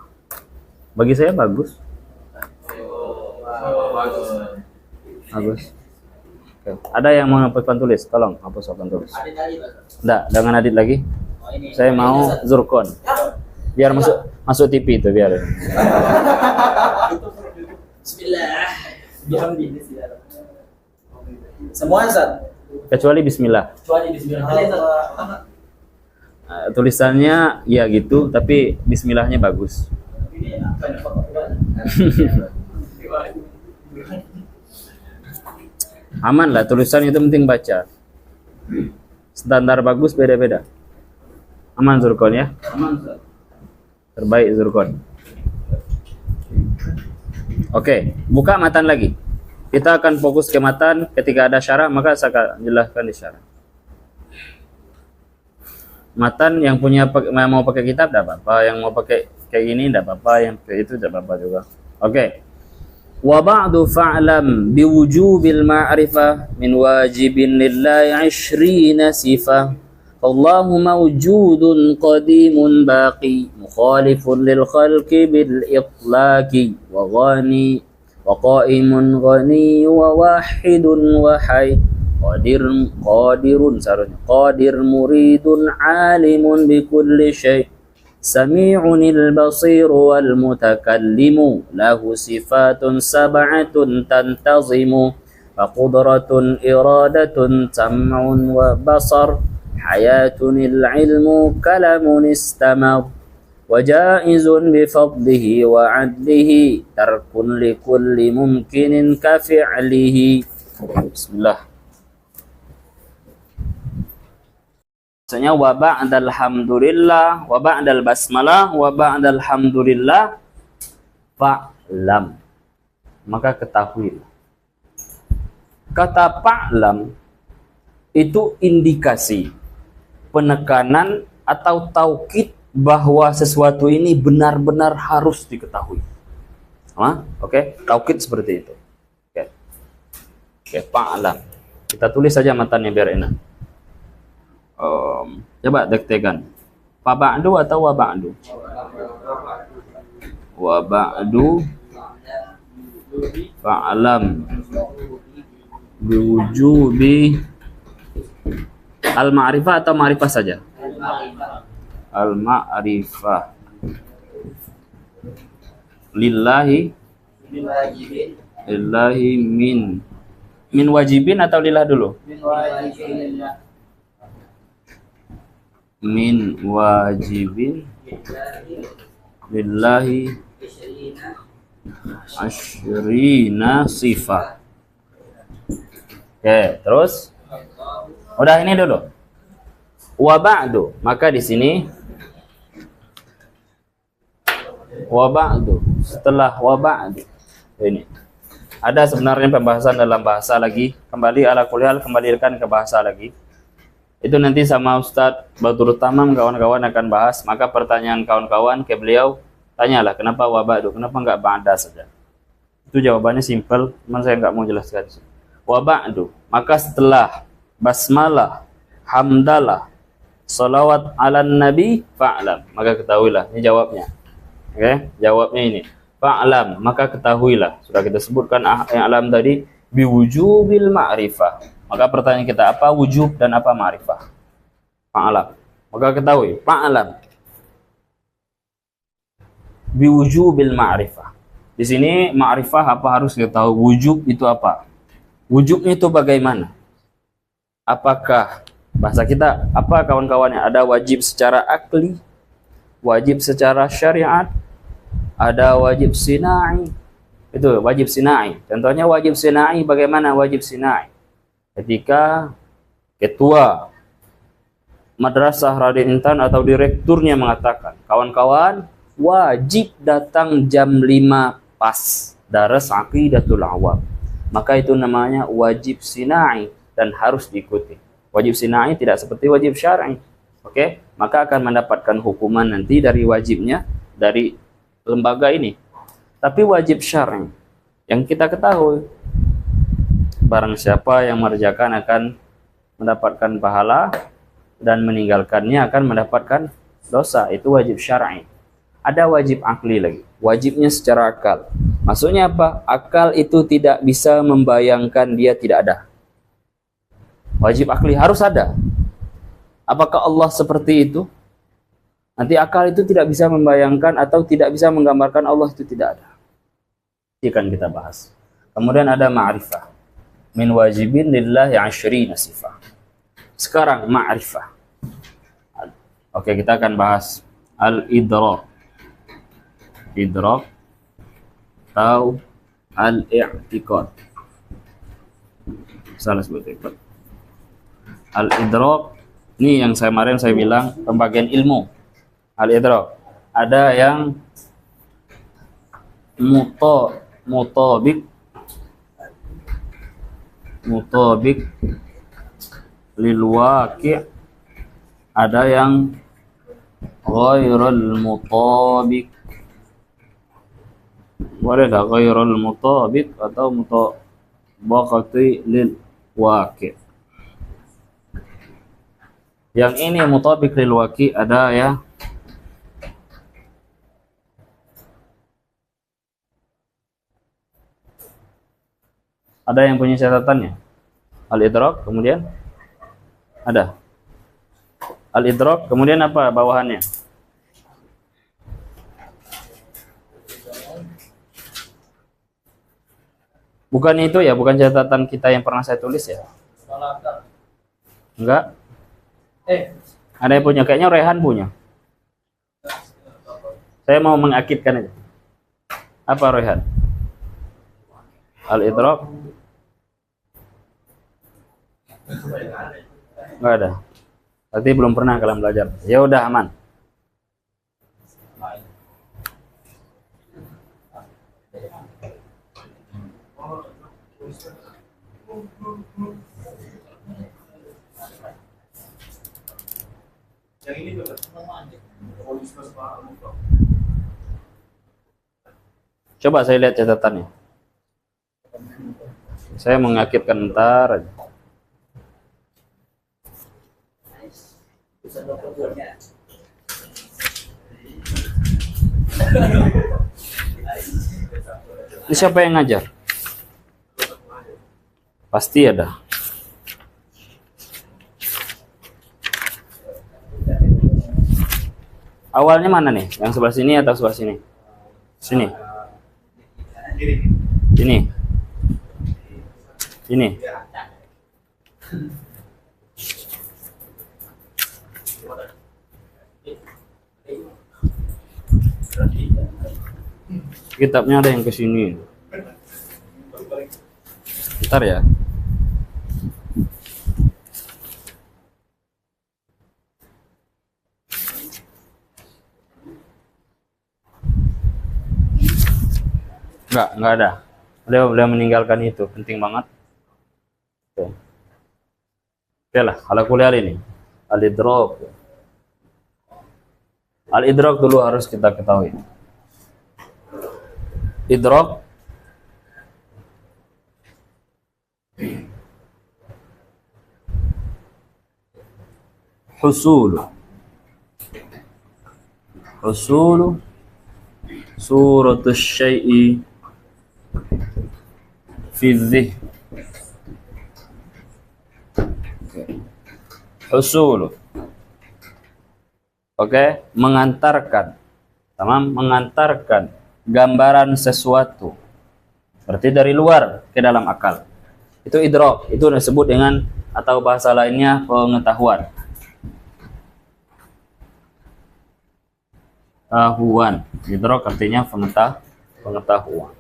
Bagi saya bagus. Bagus. Oke. Ada yang mau hapuskan tulis? Tolong hapuskan tulis. Enggak, jangan adit lagi. Saya mau Zurkon. Biar masuk TV itu biar. Bismillah. Semua Ustaz. Kecuali Bismillah. Tulisannya ya gitu, tapi Bismillahnya bagus. Aman lah, tulisan itu penting baca. Standar bagus beda-beda. Aman Zurkon ya. Terbaik Zurkon. Oke, buka matan lagi. Kita akan fokus ke matan. Ketika ada syarah maka saya akan jelaskan di syarah. Matan yang mau pakai kitab tidak apa-apa, yang mau pakai kayak gini tidak apa-apa, yang kayak itu tidak apa-apa juga. Oke. Wa ba'du fa'lam biwujubil ma'rifah min wajibin lillahi 20 sifah. Allahu mawjudun qadimun baqi mukhalifun lil khalqi bil itlaqi wa ghani wa qa'imun ghani wa wahidun wa hayy qadir muridun alimun bi kulli syai' sami'un al-basir wal mutakallimu lahu sifatun sab'atun tantazimu wa qudratun iradatun sam'un wa basar hayatun al-ilmu kalamun istamar wa jaizun bi fadlihi wa 'adlihi tarkun li kulli mumkinin ka fi'lihi. Bismillah. Maksudnya wa ba'dal hamdulillah, wa ba'dal basmalah, wa ba'dal hamdulillah fa'lam. Maka ketahui. Kata fa'lam itu indikasi penekanan atau taukid bahwa sesuatu ini benar-benar harus diketahui. Oke, taukid seperti itu. Oke, fa'lam. Kita tulis saja matanya biar enak. Coba dektekan. Fa ba'du atau wa ba'du? Wa ba'du fa'lam biwujubi al-ma'rifah atau ma'rifah saja? Al-ma'rifah lillahi min wajibin atau lillah dulu? Min wajibin lillahi asyrina sifat. Oke, terus udah ini dulu. Wa ba'du, maka di sini wa ba'du, setelah wa ba'du ini ada sebenarnya pembahasan dalam bahasa lagi, kembali ala kuliah, kembalikan ke bahasa lagi. Itu nanti sama Ustadz Batur Tamam kawan-kawan akan bahas. Maka pertanyaan kawan-kawan ke beliau, tanyalah kenapa wa ba'du, kenapa enggak ba'da saja. Itu jawabannya simple, cuman saya enggak mau jelaskan. Wa ba'du, maka setelah basmalah, hamdalah, salawat ala nabi fa'lam, maka ketahuilah. Ini jawabnya. Oke, jawabnya ini. Fa'lam, maka ketahuilah. Sudah kita sebutkan yang alam tadi biwujubil ma'rifah. Maka pertanyaan kita, apa wujub dan apa ma'rifah? Fa'lam. Maka ketahui, fa'lam biwujubil ma'rifah. Di sini ma'rifah apa harus kita tahu? Wujub itu apa? Wujubnya itu bagaimana? Apakah bahasa kita apa kawan-kawannya? Ada wajib secara akli, wajib secara syariat, ada wajib sinai. Itu wajib sinai. Contohnya wajib sinai, bagaimana wajib sinai? Ketika ketua madrasah Raden Intan atau direkturnya mengatakan, kawan-kawan wajib datang jam 5 pas daras aqidatul awam, maka itu namanya wajib sinai dan harus diikuti. Wajib sinai tidak seperti wajib syar'i. Oke, maka akan mendapatkan hukuman nanti dari wajibnya dari lembaga ini. Tapi wajib syar'i yang kita ketahui, barang siapa yang mengerjakan akan mendapatkan pahala dan meninggalkannya akan mendapatkan dosa. Itu wajib syar'i. Ada wajib akli lagi. Wajibnya secara akal. Maksudnya apa? Akal itu tidak bisa membayangkan dia tidak ada. Wajib akli harus ada. Apakah Allah seperti itu? Nanti akal itu tidak bisa membayangkan atau tidak bisa menggambarkan Allah itu tidak ada. Ini akan kita bahas. Kemudian ada ma'rifah. Min wajibin lillahi asyrina sifah. Sekarang ma'rifah. Oke, kita akan bahas al-idrak. Idrak atau al-i'tiqad. Salah sebut ikut. Al-idrak ini yang kemarin saya bilang pembagian ilmu. Al-idrak ada yang mutabik lil waqi', ada yang ghairul mutabik. Boleh dah ghairul mutabik atau mutabaqati lil waqi'. Yang ini mutabik lil waqi', ada ya ada yang punya catatannya. Al-idrak, kemudian ada al-idrak, kemudian apa bawahannya? Bukan itu ya, bukan catatan kita yang pernah saya tulis ya? Enggak? Ada yang punya, kayaknya Rehan punya. Saya mau mengakidkan aja. Apa Rehan? Al-idrak? Enggak ada. Berarti belum pernah kalian belajar. Ya udah aman. Yang ini juga Coba saya lihat catatannya. Saya mengakitkan ntar aja. Bisa dokternya. Ini siapa yang ngajar? Pasti ada. Awalnya mana nih? Yang sebelah sini atau sebelah sini? Sini. Sini. Sini. Kitabnya ada yang ke sini. Bentar ya. Enggak ada. Beliau meninggalkan itu, penting banget. Oke. Oke lah, ala kuliah ini. Al-idrak. Al-idrak dulu harus kita ketahui. Idrak husulu suratus syai'i fi dzihn. Husulu, oke, mengantarkan, tamam, mengantarkan gambaran sesuatu, berarti dari luar ke dalam akal. Itu idrak, itu disebut dengan, atau bahasa lainnya, pengetahuan. Pengetahuan, idrak artinya pengetahuan.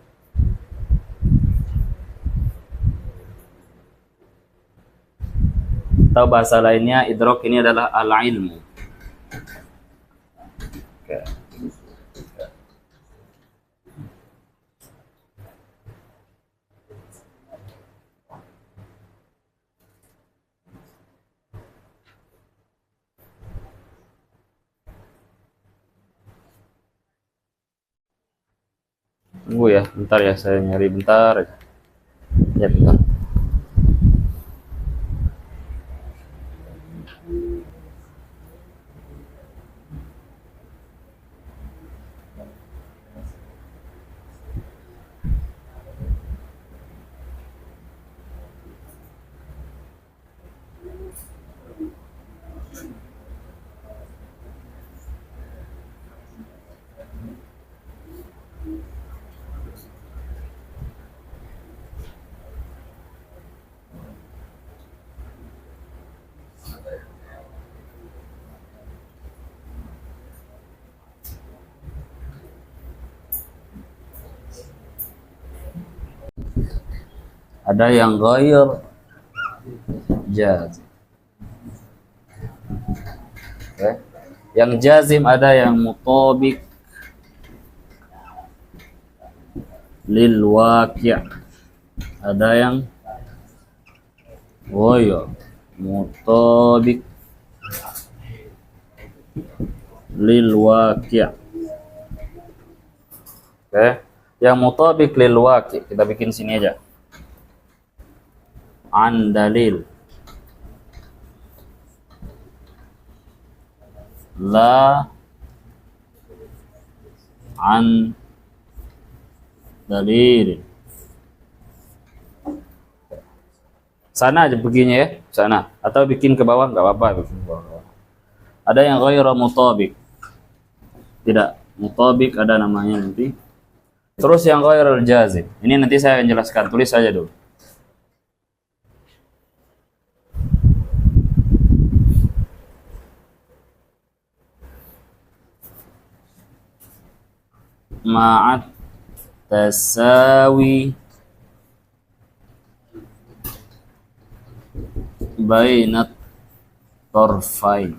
Atau bahasa lainnya, idrak ini adalah al-ilmu. Oke. Tunggu ya, bentar ya, saya nyari bentar aja. Ya, bentar. Ada yang ghair jazim. Oke. Yang jazim ada yang mutabik lil waqi'. Ada yang ghair mutabik lil waqi'. Oke. Yang mutabik lil waqi', kita bikin sini aja. An dalil, la an dalil. Sana aja begini ya, sana. Atau bikin ke bawah, nggak apa-apa, bikin ke bawah. Ada yang ghairu mutabik, tidak mutabik, ada namanya nanti. Terus yang ghairul jazim, ini nanti saya akan jelaskan, tulis saja dulu. Ma'at tasawi bainat طرفين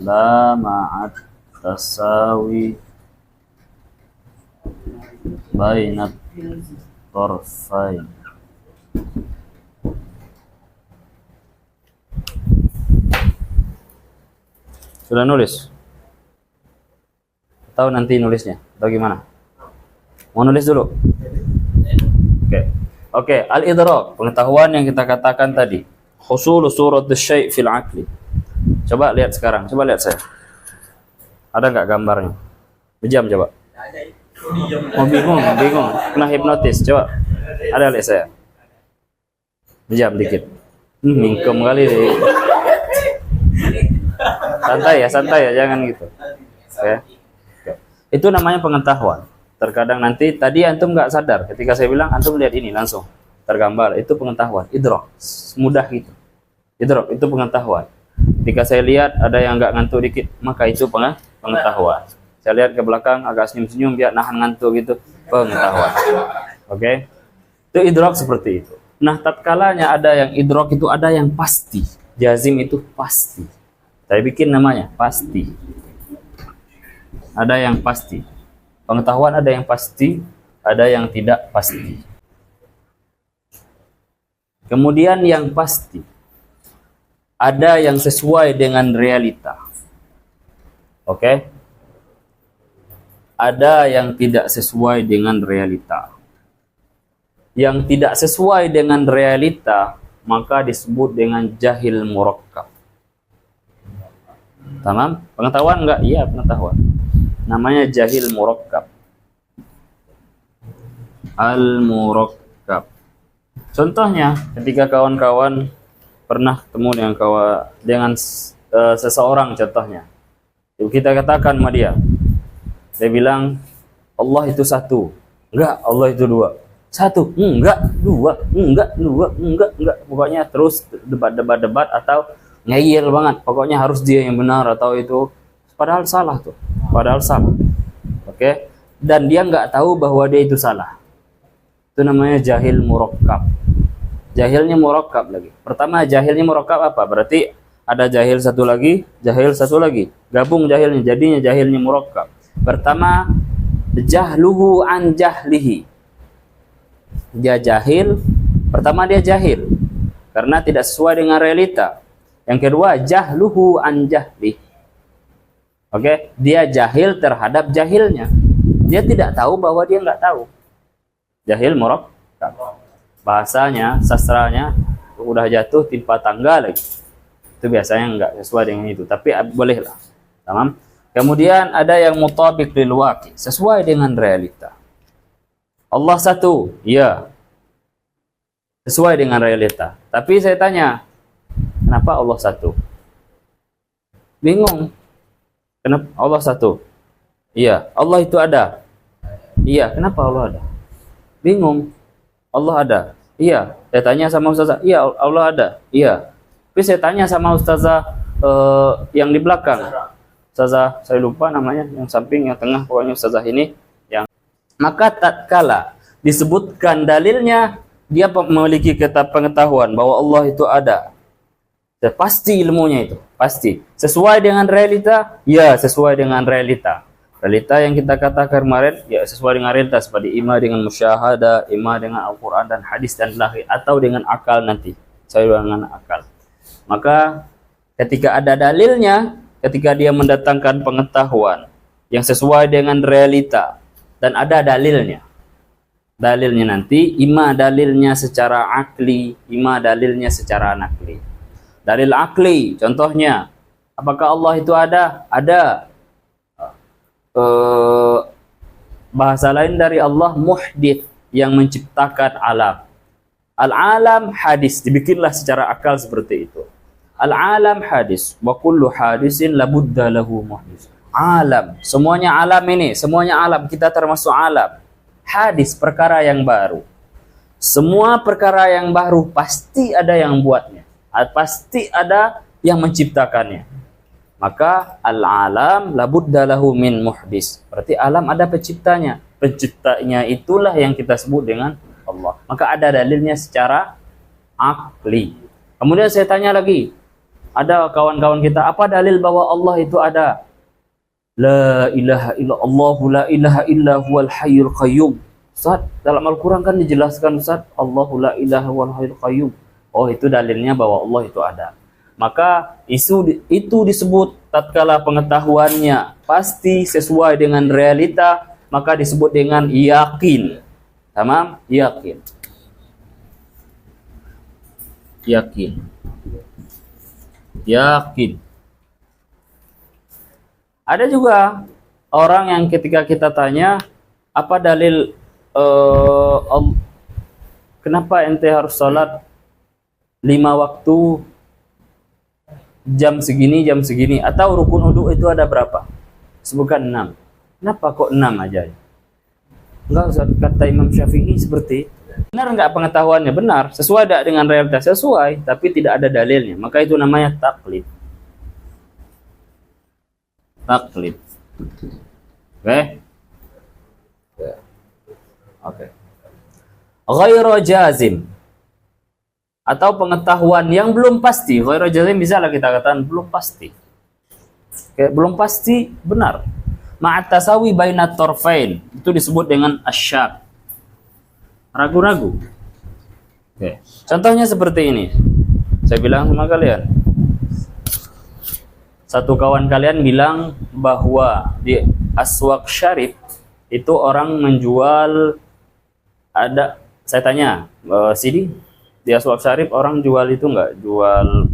لا مع التساوي بين الطرفين. Sudah nulis? Atau nanti nulisnya? Atau gimana? Mau nulis dulu? Oke, al-idrak, pengetahuan yang kita katakan tadi. Husul surat asy-syai' fil aqli. Coba lihat sekarang, coba lihat saya. Ada nggak gambarnya? Bejam coba. Oh bingung. Kena hipnotis, coba. Ada lihat saya. Bejam dikit. Mingkem kali deh. Santai ya, jangan gitu. Oke. Itu namanya pengetahuan. Terkadang nanti tadi antum nggak sadar ketika saya bilang antum lihat ini langsung tergambar, itu pengetahuan, idrak, mudah gitu. Idrak itu pengetahuan. Ketika saya lihat ada yang nggak ngantuk dikit, maka itu pengetahuan. Saya lihat ke belakang agak senyum-senyum biar nahan ngantuk gitu, pengetahuan. Oke? Itu idrak seperti itu. Nah, tatkalanya ada yang idrak itu ada yang pasti. Jazim itu pasti. Saya bikin namanya pasti. Ada yang pasti. Pengetahuan ada yang pasti, ada yang tidak pasti. Kemudian yang pasti, ada yang sesuai dengan realita. Oke? Ada yang tidak sesuai dengan realita. Yang tidak sesuai dengan realita, maka disebut dengan jahil murakkab. Tamam? Pengetahuan enggak? Iya, pengetahuan. Namanya jahil murakkab. Al-murakkab. Contohnya, ketika kawan-kawan pernah ketemu dengan seseorang contohnya. Kita katakan sama dia. Dia bilang, Allah itu satu. Enggak, Allah itu dua. Satu, enggak, dua, enggak. Pokoknya terus debat atau ngeyel banget. Pokoknya harus dia yang benar atau itu. Padahal salah tuh. Padahal salah. Oke? Dan dia nggak tahu bahwa dia itu salah. Itu namanya jahil murakkab. Jahilnya murakkab lagi. Pertama jahilnya murakkab apa? Berarti ada jahil satu lagi. Gabung jahilnya, jadinya jahilnya murakkab. Pertama, jahluhu an jahlihi. Dia jahil. Pertama dia jahil. Karena tidak sesuai dengan realita. Yang kedua, jahluhu an jahlihi. Oke, dia jahil terhadap jahilnya. Dia tidak tahu bahwa dia nggak tahu. Jahil murakkab. Bahasanya, sastranya udah jatuh timpa tangga lagi. Itu biasanya nggak sesuai dengan itu, tapi bolehlah. Tamam. Kemudian ada yang mutabiq lil waqi, sesuai dengan realita. Allah satu, iya. Sesuai dengan realita. Tapi saya tanya, kenapa Allah satu? Bingung. Kenapa Allah satu? Iya. Allah itu ada? Iya. Kenapa Allah ada? Bingung. Allah ada? Iya. Saya tanya sama ustazah, iya Allah ada? Iya. Tapi saya tanya sama ustazah yang di belakang. Ustazah, saya lupa namanya, yang samping, yang tengah, pokoknya ustazah ini. Maka tatkala disebutkan dalilnya, dia memiliki pengetahuan bahwa Allah itu ada. Pasti ilmunya itu, pasti. Sesuai dengan realita? Ya, sesuai dengan realita. Realita yang kita katakan kemarin, ya sesuai dengan realita. Seperti ima dengan musyahadah, ima dengan Al-Quran dan hadis dan lahir. Atau dengan akal nanti. Sesuai dengan akal. Maka ketika ada dalilnya, ketika dia mendatangkan pengetahuan yang sesuai dengan realita. Dan ada dalilnya. Dalilnya nanti, ima dalilnya secara akli, ima dalilnya secara nakli. Dalil akli, contohnya, apakah Allah itu ada? Ada. Bahasa lain dari Allah, muhdits, yang menciptakan alam. Al-alam hadis, dibikinlah secara akal seperti itu. Al-alam hadis, wa kullu hadisin labudda lahu muhdits. Alam, semuanya alam ini, semuanya alam, kita termasuk alam. Hadis, perkara yang baru. Semua perkara yang baru pasti ada yang buatnya. Pasti ada yang menciptakannya. Maka al-alam labudda lahu min muhdis. Berarti alam ada penciptanya. Penciptanya itulah yang kita sebut dengan Allah. Maka ada dalilnya secara akli. Kemudian saya tanya lagi, ada kawan-kawan kita, apa dalil bahwa Allah itu ada? La ilaha illallah, la ilaha illa huwal hayyul qayyum. Ustaz, dalam Al-Quran kan dijelaskan Ustaz, Allahu la ilaha wal hayyul qayyum. Oh, itu dalilnya bahwa Allah itu ada. Maka itu disebut tatkala pengetahuannya pasti sesuai dengan realita, maka disebut dengan yakin. Tamam? Yakin. Yakin. Yakin. Ada juga orang yang ketika kita tanya, apa dalil kenapa ente harus sholat 5 waktu jam segini, atau rukun wudu itu ada berapa? Sebutkan 6. Kenapa kok 6 aja? Enggak usah, kata Imam Syafi'i seperti itu. Benar enggak pengetahuannya? Benar, sesuai tidak dengan realitas? Sesuai, tapi tidak ada dalilnya. Maka itu namanya taklid. Taklid. Oke? Oke. Ghairu jazim, atau pengetahuan yang belum pasti. Ghairu jazim bisa lah kita katakan belum pasti. Oke, belum pasti benar. Ma'at tasawi bainat torfain, itu disebut dengan asyak. Ragu-ragu. Oke. Contohnya seperti ini. Saya bilang sama kalian. Satu kawan kalian bilang bahwa di Aswaq Syarif itu orang menjual, ada, saya tanya, Sidi, di Aswaq Syarif orang jual itu enggak? Jual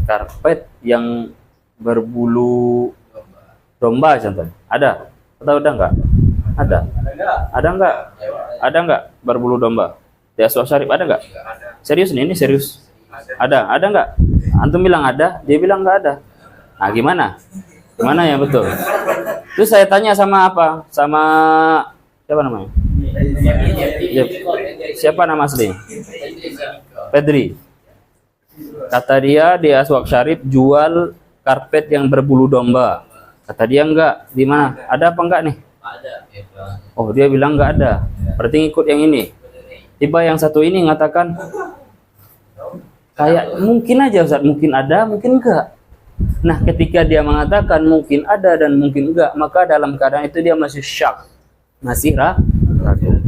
karpet yang berbulu domba contohnya. Ada? Atau udah enggak? Ada. Ada enggak? Ada enggak berbulu domba? Di Aswaq Syarif ada enggak? Serius nih, ini serius. Ada? Ada enggak? Antum bilang ada, dia bilang enggak ada. Nah, gimana? Gimana ya betul? Terus saya tanya sama apa? Sama siapa namanya? Ya, siapa nama asli? Pedri. Kata dia di Aswaq Syarif jual karpet yang berbulu domba. Kata dia enggak. Di mana? Ada apa enggak nih? Oh, dia bilang enggak ada. Berarti ngikut yang ini. Tiba yang satu ini mengatakan kayak mungkin aja Ustaz, mungkin ada, mungkin enggak. Nah, ketika dia mengatakan mungkin ada dan mungkin enggak, maka dalam keadaan itu dia masih syak, masih ragu.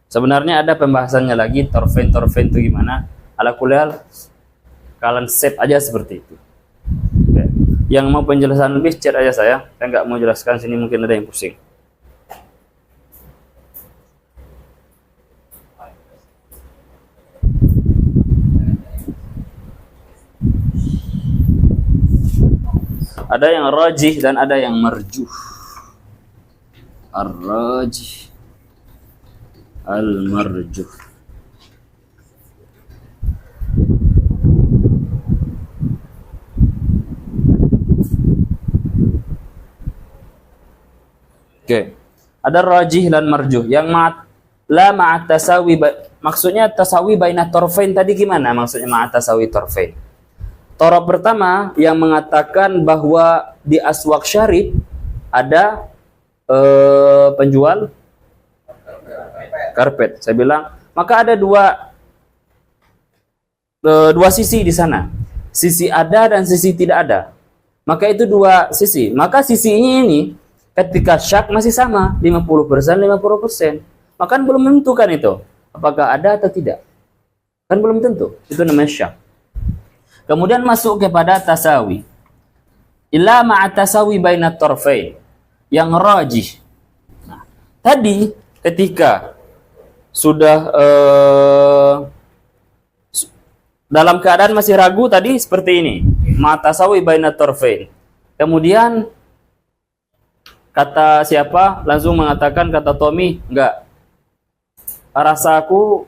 Sebenarnya ada pembahasannya lagi, torfen itu gimana. Ala kulal, kalian save aja seperti itu. Oke. Yang mau penjelasan lebih chat aja saya nggak mau jelaskan sini, mungkin ada yang pusing. Ada yang rajih dan ada yang marjuh. Ar-rajih, al-marjuh. Oke. Ada rajih dan marjuh. Yang la ma'at tasawi, maksudnya tasawi baina torfain tadi gimana? Maksudnya ma'at tasawi torfain. Torab pertama yang mengatakan bahwa di Aswaq Syarif ada penjual karpet. Saya bilang, maka ada dua sisi di sana. Sisi ada dan sisi tidak ada. Maka itu dua sisi. Maka sisi ini ketika syak masih sama, 50%, 50%. Maka kan belum tentu kan itu. Apakah ada atau tidak? Kan belum tentu. Itu namanya syak. Kemudian masuk kepada tasawi. Illa ma'at tasawi bainat torfain. Yang rajih. Nah, tadi ketika sudah dalam keadaan masih ragu tadi seperti ini. Ma'at tasawi bainat torfain. Kemudian kata siapa? Langsung mengatakan, kata Tommy, enggak. Rasa aku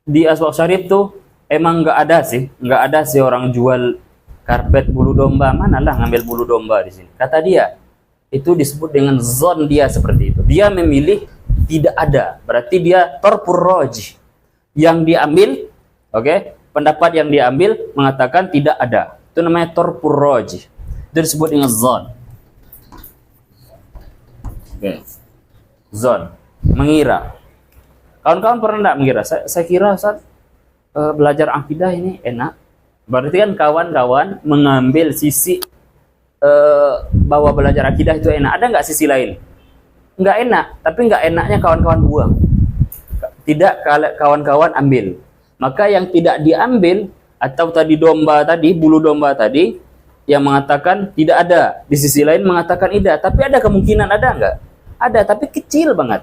di Aswaq Syarif tuh emang nggak ada sih orang jual karpet bulu domba. Manalah ngambil bulu domba di sini. Kata dia, itu disebut dengan zon dia seperti itu. Dia memilih tidak ada. Berarti dia torpur rajih. Yang diambil, oke, pendapat yang diambil mengatakan tidak ada. Itu namanya torpur rajih. Itu disebut dengan zon. Oke. Zon, mengira. Kawan-kawan pernah enggak mengira? Saya kira Ustaz, belajar akidah ini enak. Berarti kan kawan-kawan mengambil sisi bahwa belajar akidah itu enak. Ada nggak sisi lain? Nggak enak, tapi nggak enaknya kawan-kawan buang. Tidak kawan-kawan ambil. Maka yang tidak diambil, atau tadi bulu domba tadi, yang mengatakan tidak ada. Di sisi lain mengatakan tidak. Tapi ada kemungkinan ada nggak? Ada, tapi kecil banget.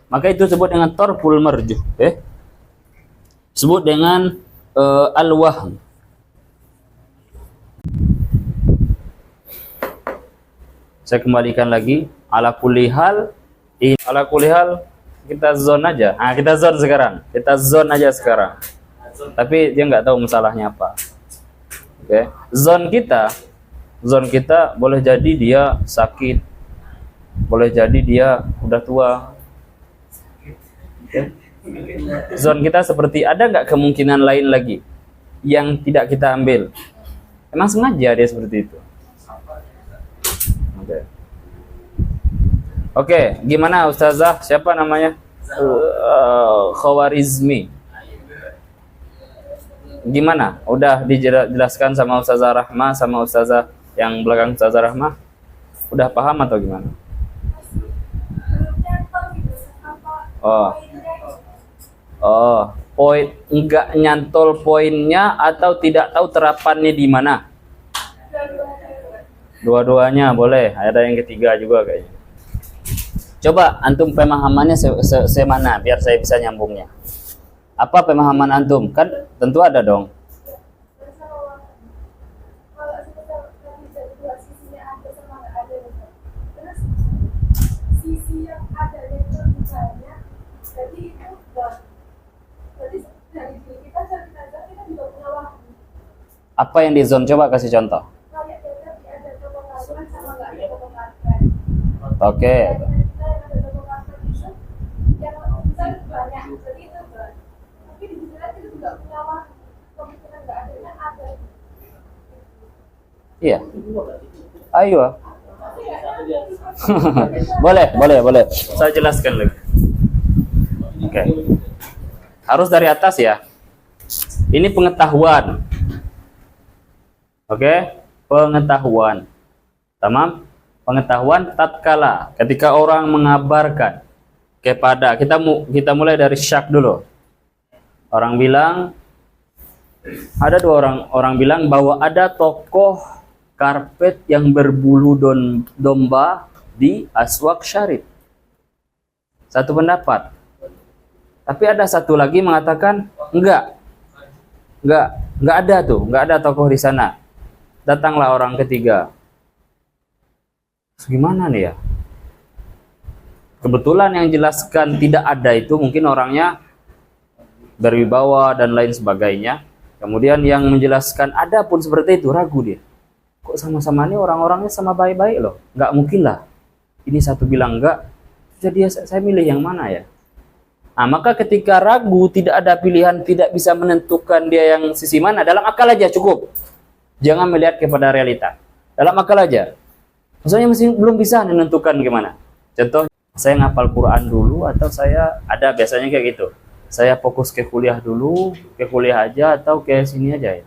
Maka itu disebut dengan tarful marjuh. Sebut dengan al-wahm. Saya kembalikan lagi. Ala kulli hal kita zone aja. Kita zone sekarang. Kita zone aja sekarang. Tapi dia nggak tahu masalahnya apa. Oke. Zone kita boleh jadi dia sakit. Boleh jadi dia udah tua. Oke. Zone kita seperti ada nggak kemungkinan lain lagi yang tidak kita ambil? Emang sengaja dia seperti itu. Oke, gimana Ustazah? Siapa namanya? Khawarizmi. Gimana? Udah dijelaskan sama Ustazah Rahma, sama Ustazah yang belakang Ustazah Rahma? Udah paham atau gimana? Poin enggak nyantol poinnya atau tidak tahu terapannya di mana? Dua-duanya boleh. Ada yang ketiga juga kayaknya. Coba antum pemahamannya semana biar saya bisa nyambungnya. Apa pemahaman antum? Kan tentu ada dong. Sisi yang ada itu misalnya, jadi itu berarti dari diri kita cari nazar kita juga punya waktu. Apa yang di zone? Coba kasih contoh. Kayak tadi ada pemakaran sama nggak ada pemakaran. Oke. Kita yang ada pemakaran itu yang misalnya banyak, jadi itu banyak. Tapi di sisi lain kita juga punya waktu. Kemungkinan nggak adanya ada. Iya. Ayo. boleh. Saya jelaskan lagi. Oke. Harus dari atas ya. Ini pengetahuan. Oke, pengetahuan. Tamam? Pengetahuan tatkala ketika orang mengabarkan kepada kita mulai dari syak dulu. Orang bilang ada dua orang bilang bahwa ada tokoh karpet yang berbulu domba di Aswaq Syarif. Satu pendapat. Tapi ada satu lagi mengatakan enggak ada tokoh di sana. Datanglah orang ketiga. Gimana nih ya? Kebetulan yang jelaskan tidak ada itu mungkin orangnya berwibawa dan lain sebagainya. Kemudian yang menjelaskan ada pun seperti itu, ragu dia. Kok sama-sama ini orang-orangnya sama baik-baik loh? Nggak mungkin lah. Ini satu bilang enggak, jadi saya milih yang mana ya? Nah, maka ketika ragu, tidak ada pilihan, tidak bisa menentukan dia yang sisi mana, dalam akal aja cukup. Jangan melihat kepada realita. Dalam akal aja. Maksudnya masih belum bisa menentukan gimana. Contoh, saya ngapal Quran dulu atau saya ada biasanya kayak gitu. Saya fokus ke kuliah dulu, ke kuliah aja atau ke sini aja ya.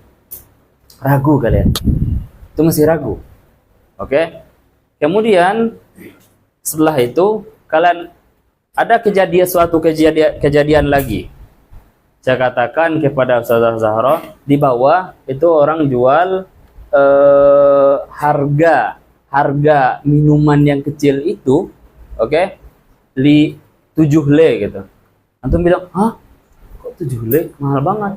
Ragu kalian. Itu masih ragu. Oke? Kemudian setelah itu kalian ada suatu kejadian lagi. Saya katakan kepada Ustazah Zahra, di bawah itu orang jual harga minuman yang kecil itu, oke, 7 le gitu. Antum bilang, hah? Kok 7 le? Mahal banget.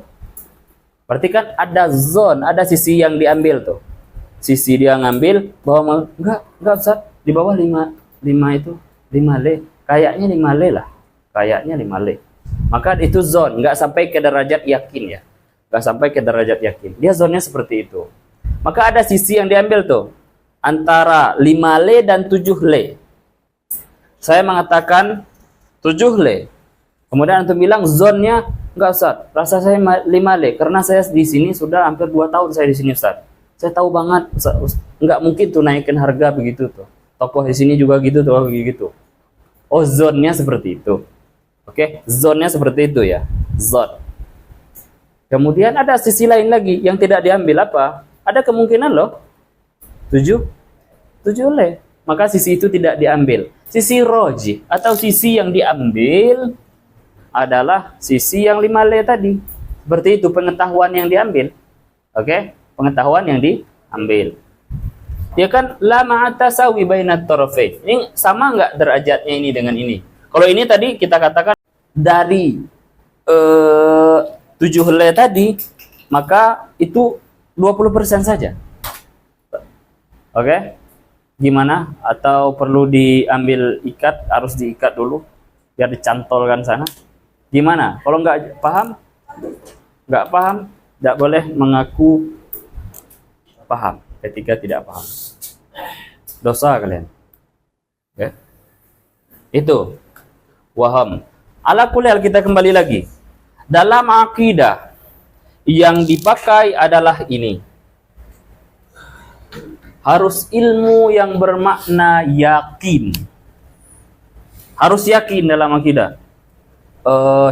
Berarti kan ada zone, ada sisi yang diambil tuh. Sisi dia ngambil bahwa enggak Ustaz, di bawah 5 le. Kayaknya 5 le lah. Kayaknya 5 le. Maka itu zone, nggak sampai ke derajat yakin ya. Nggak sampai ke derajat yakin. Dia zonnya seperti itu. Maka ada sisi yang diambil tuh. Antara 5 le dan 7 le. Saya mengatakan 7 le. Kemudian antum bilang zonnya, enggak Ustaz, rasa saya 5 le. Karena saya di sini sudah hampir 2 tahun saya di sini Ustaz. Saya tahu banget, nggak mungkin tuh naikin harga begitu tuh. Tokoh di sini juga gitu, tuh begitu. Oh, zonnya seperti itu. Oke, zonnya seperti itu ya. Zone. Kemudian ada sisi lain lagi yang tidak diambil apa? Ada kemungkinan loh 7 le. Maka sisi itu tidak diambil. Sisi roji atau sisi yang diambil adalah sisi yang 5 le tadi. Berarti itu pengetahuan yang diambil. Oke? Pengetahuan yang diambil. Dia kan la ma'atasawi bainat tarafain. Ini sama enggak derajatnya ini dengan ini? Kalau ini tadi kita katakan dari 7 helai tadi, maka itu 20% saja. Oke? Gimana? Atau perlu diambil ikat, harus diikat dulu biar dicantolkan sana? Gimana? Kalau nggak paham, nggak boleh mengaku paham ketika tidak paham. Dosa kalian. Oke? Itu waham. Ala kulli hal, kita kembali lagi. Dalam akidah yang dipakai adalah ini. Harus ilmu yang bermakna yakin. Harus yakin dalam akidah.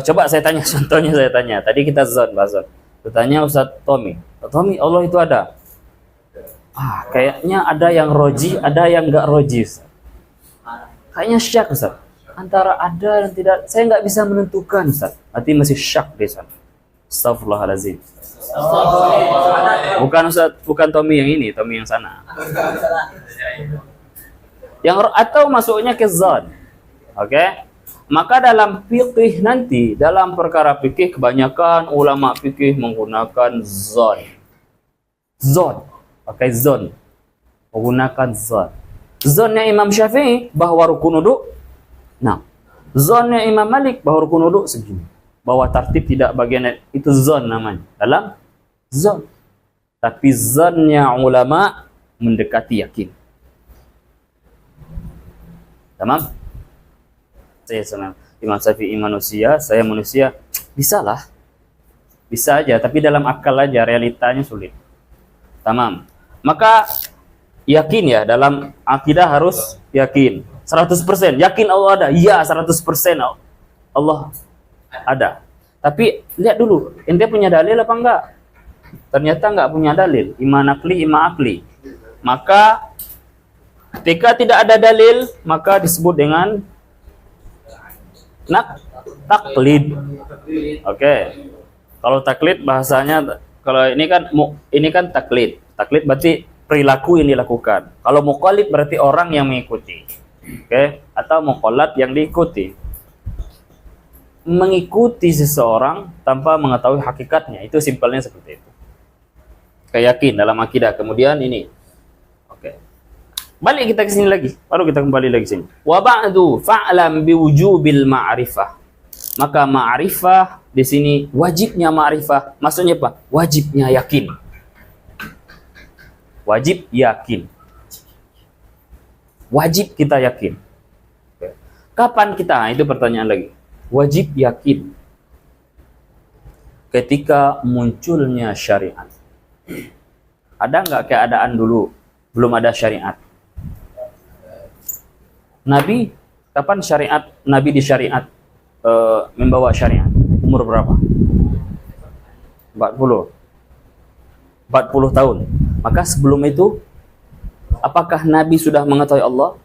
Coba saya tanya, contohnya saya tanya. Tadi kita bahas. Saya tanya Ustaz Tommy. Tommy, Allah itu ada. Kayaknya ada yang roji, ada yang enggak roji. Kayaknya syak, Ustaz. Antara ada dan tidak, saya nggak bisa menentukan, Ustaz. Hati masih syak di sana. Astaghfirullahaladzim. Bukan Ustaz, bukan Tommy yang ini, Tommy yang sana. Atau masuknya ke zon. Oke? Maka dalam fikih nanti, dalam perkara fikih kebanyakan ulama fikih menggunakan zon. Zon. Pakai zon. Menggunakan zon. Zonnya Imam Syafi'i bahwa rukun wudu. Nah, zonnya Imam Malik bahwa rukun wudu segini. Bahwa tartib tidak bagian itu zon namanya. Dalam zon. Tapi zonnya ulama mendekati yakin. Tamam? Saya sama Imam Syafi'i manusia, saya manusia. Bisa lah. Bisa aja, tapi dalam akal aja, realitanya sulit. Tamam. Maka yakin ya, dalam akidah harus yakin. 100% yakin Allah ada. Iya, 100% Allah ada. Tapi lihat dulu, ente punya dalil apa enggak? Ternyata enggak punya dalil. Iman akli, iman akli. Maka ketika tidak ada dalil, maka disebut dengan taklid. Oke. Kalau taklid bahasanya, kalau ini kan taklid. Taklid berarti perilaku yang dilakukan. Kalau muqallid berarti orang yang mengikuti. Oke, atau muqallad yang diikuti. Mengikuti seseorang tanpa mengetahui hakikatnya. Itu simpelnya seperti itu. Keyakin dalam akidah. Kemudian ini. Oke. Balik kita ke sini lagi. Baru kita kembali lagi sini. Wa ba'du fa'lam biwujubil ma'rifah. Maka ma'rifah di sini wajibnya ma'rifah. Maksudnya apa? Wajibnya yakin. Wajib yakin. Wajib kita yakin. Kapan kita? Itu pertanyaan lagi. Wajib yakin ketika munculnya syariat. Ada nggak keadaan dulu belum ada syariat? Nabi, kapan syariat? Nabi di syariat membawa syariat. Umur berapa? 40 tahun. Maka sebelum itu, apakah Nabi sudah mengetahui Allah?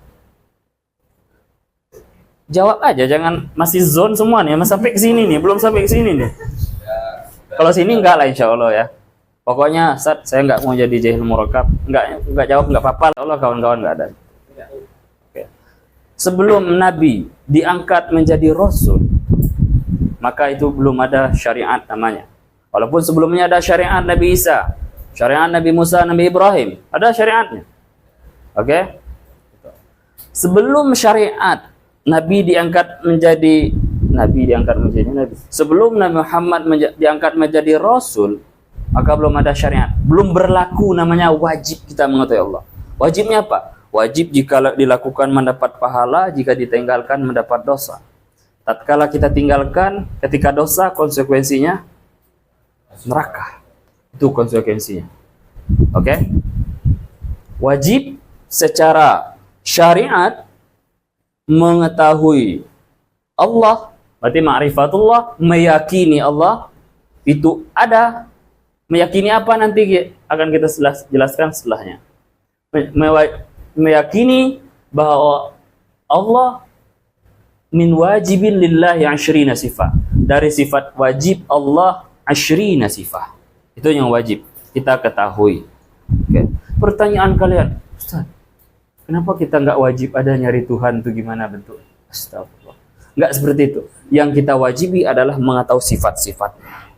Jawab aja, jangan masih zone semua nih, masih sampai ke sini nih, belum sampai ke sini nih. Kalau sini enggak lah insya Allah ya. Pokoknya Ustaz, saya enggak mau jadi jahil murakab. Enggak jawab enggak apa-apa. Allah kawan-kawan enggak ada. Oke. Sebelum Nabi diangkat menjadi Rasul, maka itu belum ada syariat namanya. Walaupun sebelumnya ada syariat Nabi Isa, syariat Nabi Musa, Nabi Ibrahim, ada syariatnya. Oke? Sebelum syariat Nabi diangkat menjadi Nabi. Sebelum Nabi Muhammad diangkat menjadi Rasul, maka belum ada syariat. Belum berlaku namanya wajib kita mengetahui Allah. Wajibnya apa? Wajib jika dilakukan mendapat pahala, jika ditinggalkan mendapat dosa. Tatkala kita tinggalkan, ketika dosa konsekuensinya neraka. Itu konsekuensinya. Oke? Wajib secara syariat mengetahui Allah, berarti ma'rifatullah, meyakini Allah, itu ada. Meyakini apa nanti akan kita jelaskan setelahnya. Meyakini bahwa Allah min wajibin lillahi asyrina sifat. Dari sifat wajib Allah asyrina sifat. Itu yang wajib kita ketahui. Okay. Pertanyaan kalian, Ustaz, kenapa kita nggak wajib ada nyari Tuhan itu gimana bentuk? Astagfirullah. Nggak seperti itu. Yang kita wajibi adalah mengetahui sifat-sifatnya.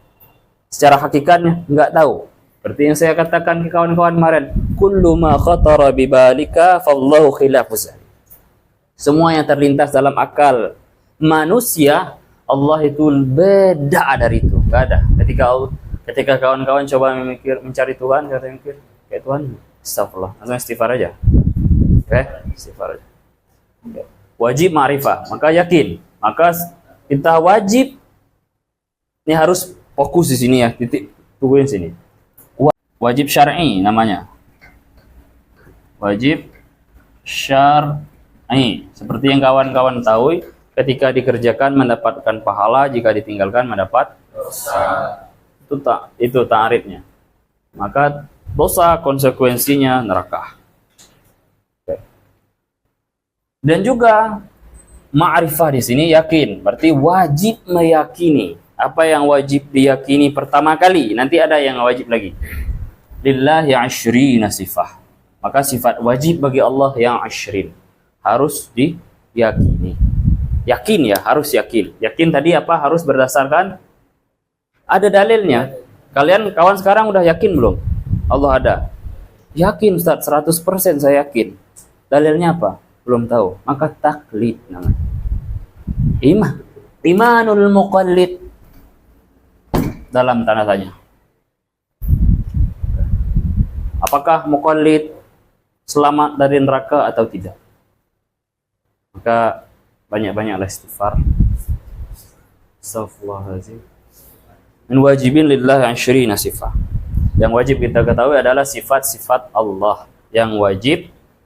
Secara hakikatnya nggak tahu. Seperti yang saya katakan ke kawan-kawan kemarin, kullu ma khatara bibalika fallahu khilafu zalik. Semua yang terlintas dalam akal manusia, Allah itu beda dari itu. Nggak ada. Ketika kawan-kawan coba mencari Tuhan, kata mikir, kayak Tuhan, astagfirullah, langsung istighfar aja. Oke, istighfar aja. Okay. Wajib ma'rifah, maka yakin. Maka kita wajib, ini harus fokus di sini ya, titik tungguin sini. Wajib syar'i namanya. Wajib syar'i. Seperti yang kawan-kawan tahu, ketika dikerjakan mendapatkan pahala, jika ditinggalkan mendapat dosa. Itu ta'rifnya. Maka dosa konsekuensinya neraka. Oke. Dan juga ma'rifah di sini yakin, berarti wajib meyakini. Apa yang wajib diyakini pertama kali, nanti ada yang wajib lagi. Lillahi asyrina sifah. Maka sifat wajib bagi Allah yang asyrin harus diyakini. Yakin ya, harus yakin. Yakin tadi apa? Harus berdasarkan ada dalilnya. Kalian kawan sekarang udah yakin belum? Allah ada. Yakin Ustaz, 100% saya yakin. Dalilnya apa? Belum tahu. Maka taklid namanya. Imanul muqallid. Dalam tanda tanya. Apakah muqallid selamat dari neraka atau tidak? Maka banyak-banyaklah istighfar. Astaghfirullahaladzim. Min wajibin lillahi asyrina sifah. Yang wajib kita ketahui adalah sifat-sifat Allah. Yang wajib,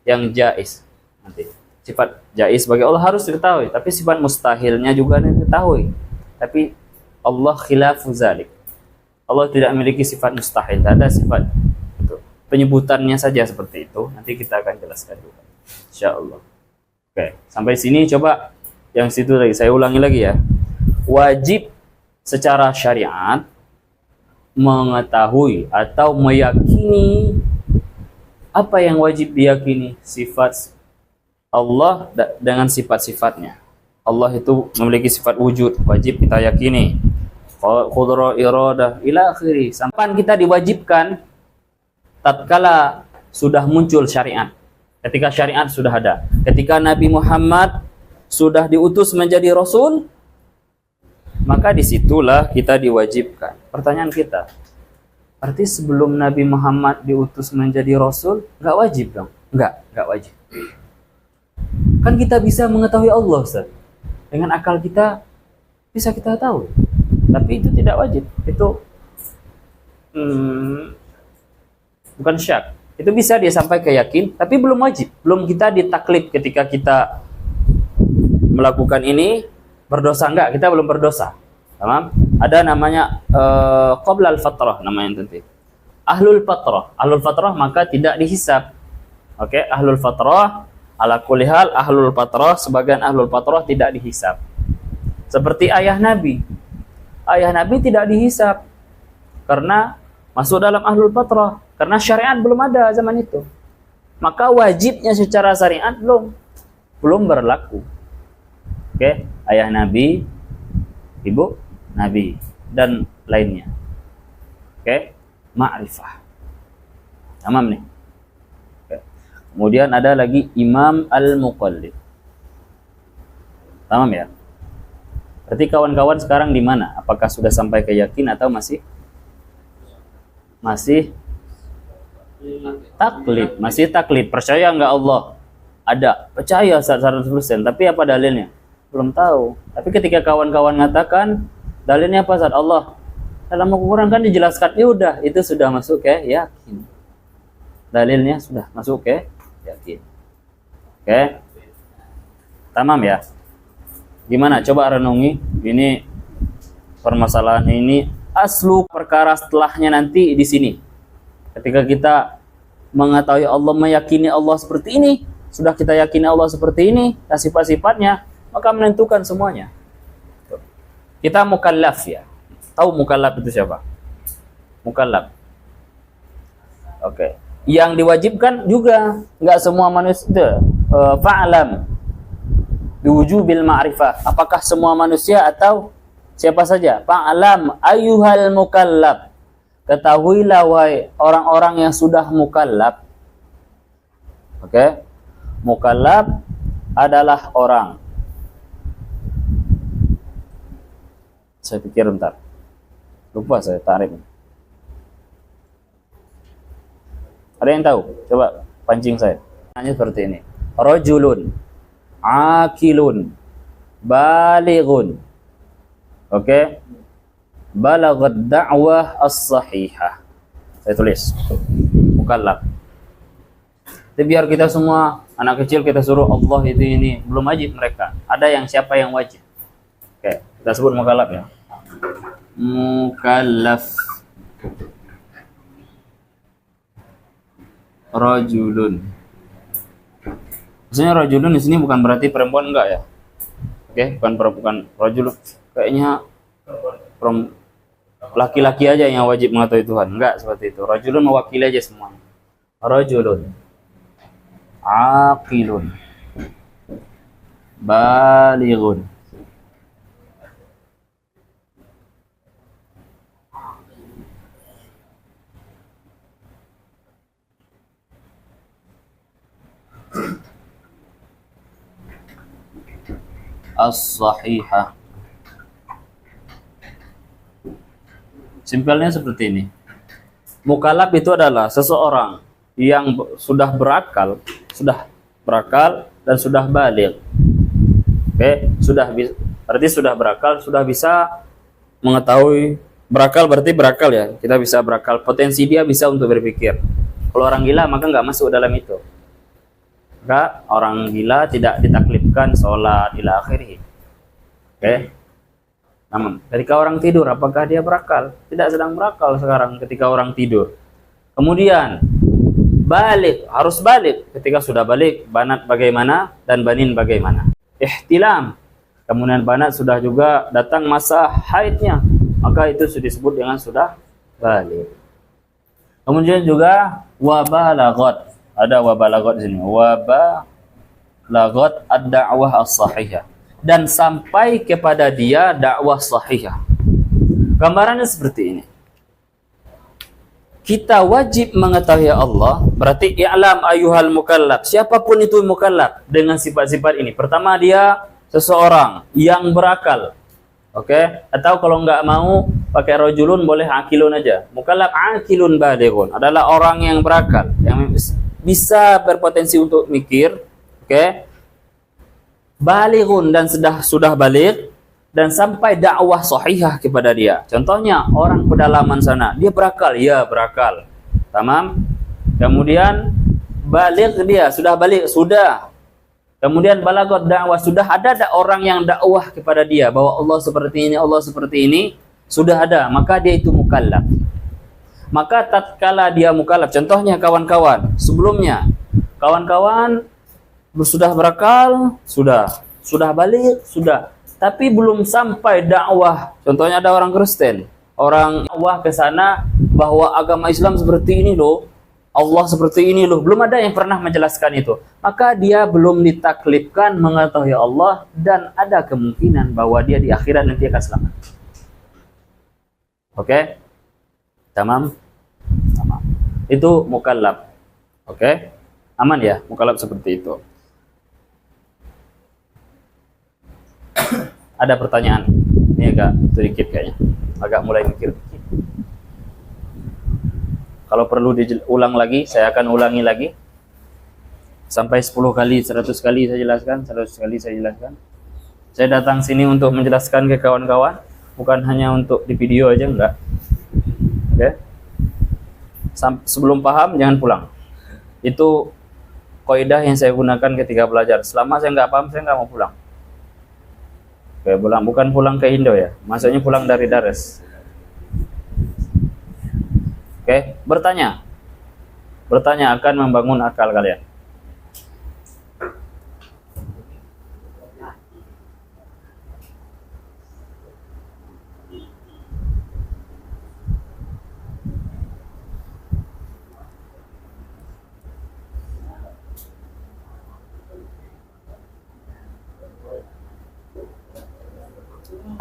yang jaiz. Nanti sifat jaiz bagi Allah harus diketahui, tapi sifat mustahilnya juga diketahui. Tapi Allah khilafu zalik. Allah tidak memiliki sifat mustahil, ada sifat itu. Penyebutannya saja seperti itu. Nanti kita akan jelaskan juga, insyaallah. Oke, sampai sini coba yang situ lagi saya ulangi lagi ya. Wajib secara syariat mengetahui atau meyakini apa yang wajib diyakini, sifat Allah dengan sifat-sifatnya. Allah itu memiliki sifat wujud, wajib kita yakini. Qudrah, iradah, ila akhiri. Sampai kita diwajibkan tatkala sudah muncul syariat. Ketika syariat sudah ada. Ketika Nabi Muhammad sudah diutus menjadi Rasul, maka disitulah kita diwajibkan. Pertanyaan kita, berarti sebelum Nabi Muhammad diutus menjadi Rasul, nggak wajib dong? Nggak wajib. Kan kita bisa mengetahui Allah, Ustaz. Dengan akal kita bisa kita tahu. Tapi itu tidak wajib. Itu bukan syak. Itu bisa dia sampai ke yakin, tapi belum wajib. Belum kita ditaklid ketika kita melakukan ini berdosa enggak? Kita belum berdosa. Tamam? Ada namanya qabla al-fatrah namanya nanti. Ahlul fatrah. Ahlul fatrah maka tidak dihisab. Oke, ahlul fatrah ala kulli hal ahlul fatrah, sebagian ahlul fatrah tidak dihisab. Seperti ayah Nabi. Ayah Nabi tidak dihisab karena masuk dalam ahlul fatrah, karena syariat belum ada zaman itu. Maka wajibnya secara syariat belum berlaku. Oke, ayah Nabi, ibu Nabi dan lainnya. Oke, ma'rifah. Tamam nih. Oke. Kemudian ada lagi imam al-muqallid. Tamam ya? Berarti kawan-kawan sekarang di mana? Apakah sudah sampai ke yakin atau masih taklid? Masih taklid. Percaya enggak Allah? Ada. Percaya 100%. Tapi apa dalilnya? Belum tahu. Tapi ketika kawan-kawan mengatakan dalilnya apa saat Allah? Dalam Al-Quran kan dijelaskan, ya udah, itu sudah masuk ke yakin. Dalilnya sudah masuk ke yakin. Oke. Tamam ya? Gimana? Coba renungi. Ini permasalahan ini aslu perkara setelahnya nanti di sini. Ketika kita mengetahui Allah, meyakini Allah seperti ini, sudah kita yakini Allah seperti ini, dan sifat-sifatnya, maka menentukan semuanya. Kita mukallaf ya. Tahu mukallaf itu siapa? Mukallaf. Oke. Yang diwajibkan juga nggak semua manusia. Fa'lam biwujubil ma'rifah. Apakah semua manusia atau siapa saja? Fa'lam ayyuhal mukallaf. Ketahuilah wahai orang-orang yang sudah mukallaf. Oke. Mukallaf adalah orang. Saya pikir bentar. Lupa saya tarik. Ada yang tahu? Coba pancing saya. Hanya seperti ini. Rajulun akilun balighun. Oke. Balaghat da'wah as-sahihah. Saya tulis. Mukallaf. Jadi biar kita semua anak kecil kita suruh Allah itu ini, belum wajib mereka. Ada yang siapa yang wajib? Oke, kita sebut mukallaf ya. Mukallaf rajulun. Maksudnya rajulun di sini bukan berarti perempuan, enggak ya? Oke, bukan rajulun. Kayaknya laki-laki aja yang wajib mengetahui Tuhan. Enggak seperti itu. Rajulun mewakili aja semuanya. Rajulun aqilun balighun. As-sahihah. Simpelnya seperti ini. Mukallaf itu adalah seseorang yang sudah berakal dan sudah baligh. Oke, berarti sudah berakal, sudah bisa mengetahui. Berakal berarti berakal ya. Kita bisa berakal, potensi dia bisa untuk berpikir. Kalau orang gila maka nggak masuk dalam itu. Maka orang gila tidak ditaklifkan sholat ila akhirih. Oke. Namun, ketika orang tidur, apakah dia berakal? Tidak sedang berakal sekarang ketika orang tidur. Kemudian, balik, harus balik. Ketika sudah balik, banat bagaimana dan banin bagaimana? Ihtilam. Kemudian banat sudah juga datang masa haidnya. Maka itu sudah disebut dengan sudah balik. Kemudian juga, wabalagot. Ada wabalagot di sini. Wabalagot ad-da'wah as-sahihah. Dan sampai kepada dia dakwah sahihah. Gambarannya seperti ini. Kita wajib mengetahui Allah, berarti i'lam ayyuhal mukallaf. Siapapun itu mukallaf dengan sifat-sifat ini. Pertama, dia seseorang yang berakal. Oke? Atau kalau nggak mau pakai rajulun boleh akilun aja. Mukallaf akilun balighun adalah orang yang berakal, yang bisa berpotensi untuk mikir. Oke? Balighun dan sudah balik dan sampai dakwah sahihah kepada dia. Contohnya orang pedalaman sana, dia berakal, ya berakal. Tamam. Kemudian balik dia, sudah balik, sudah. Kemudian balagot dakwah, sudah ada orang yang dakwah kepada dia bahwa Allah seperti ini, Allah seperti ini, sudah ada, maka dia itu mukallaf. Maka tatkala dia mukallaf, contohnya kawan-kawan, sebelumnya kawan-kawan sudah berakal, sudah balik, sudah, tapi belum sampai dakwah. Contohnya ada orang Kristen, orang dakwah ke sana bahwa agama Islam seperti ini loh, Allah seperti ini loh, belum ada yang pernah menjelaskan itu. Maka dia belum ditaklifkan mengetahui Allah dan ada kemungkinan bahwa dia di akhirat nanti akan selamat. Oke? Tamam? Tamam. Itu mukallaf. Oke? Aman ya, mukallaf seperti itu. Ada pertanyaan? Ini agak sedikit kayaknya. Agak mulai mikir. Kalau perlu diulang lagi, saya akan ulangi lagi. Sampai 10 kali, 100 kali saya jelaskan, 100 kali saya jelaskan. Saya datang sini untuk menjelaskan ke kawan-kawan, bukan hanya untuk di video aja, enggak. Oke? Sebelum paham, jangan pulang. Itu kaidah yang saya gunakan ketika belajar. Selama saya nggak paham, saya nggak mau pulang. Oke, pulang, bukan pulang ke Indo ya, maksudnya pulang dari Dares. Oke, bertanya. Bertanya akan membangun akal kalian.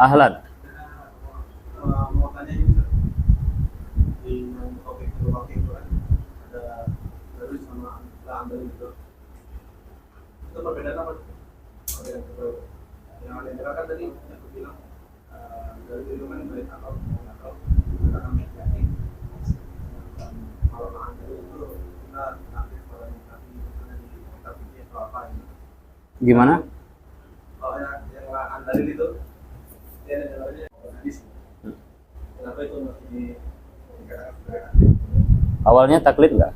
Ahlan. Mau tanya ini Ustaz. Di topik wakil itu kan ada Darwis sama Andal itu. Itu perbedaan apa? Perbedaan itu. Yang ada yang kan tadi yang aku bilang Darwis itu kan baik akal katakan yakin. Kalau Andal itu kita nanti kalau nanti di kitab ini atau apa ini. Gimana? Kalau yang Andal itu dia ada hadis. Kenapa itu masih dikatakan? Awalnya taklid nggak?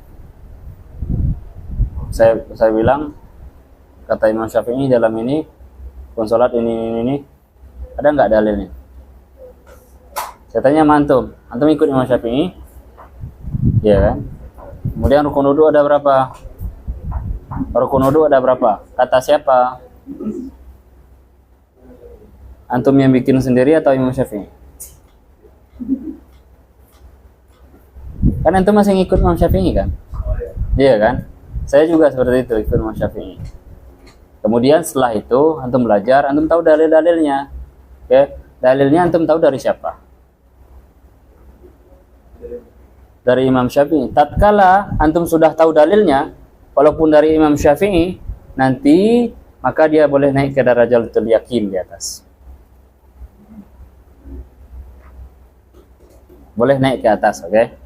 Saya bilang kata Imam Syafi'i dalam ini konsolat ini ada nggak dalilnya? Saya tanya sama antum ikut Imam Syafi'i? Iya kan? Kemudian rukun wudu ada berapa? Rukun wudu ada berapa? Kata siapa? Antum yang bikin sendiri atau Imam Syafi'i? Kan antum masih ngikut Imam Syafi'i kan? Iya kan? Saya juga seperti itu, ikut Imam Syafi'i. Kemudian setelah itu antum belajar, antum tahu dalil-dalilnya. Oke, dalilnya antum tahu dari siapa? Dari Imam Syafi'i. Tatkala antum sudah tahu dalilnya, walaupun dari Imam Syafi'i, nanti maka dia boleh naik ke darajatul yakin di atas. Boleh naik ke atas, oke?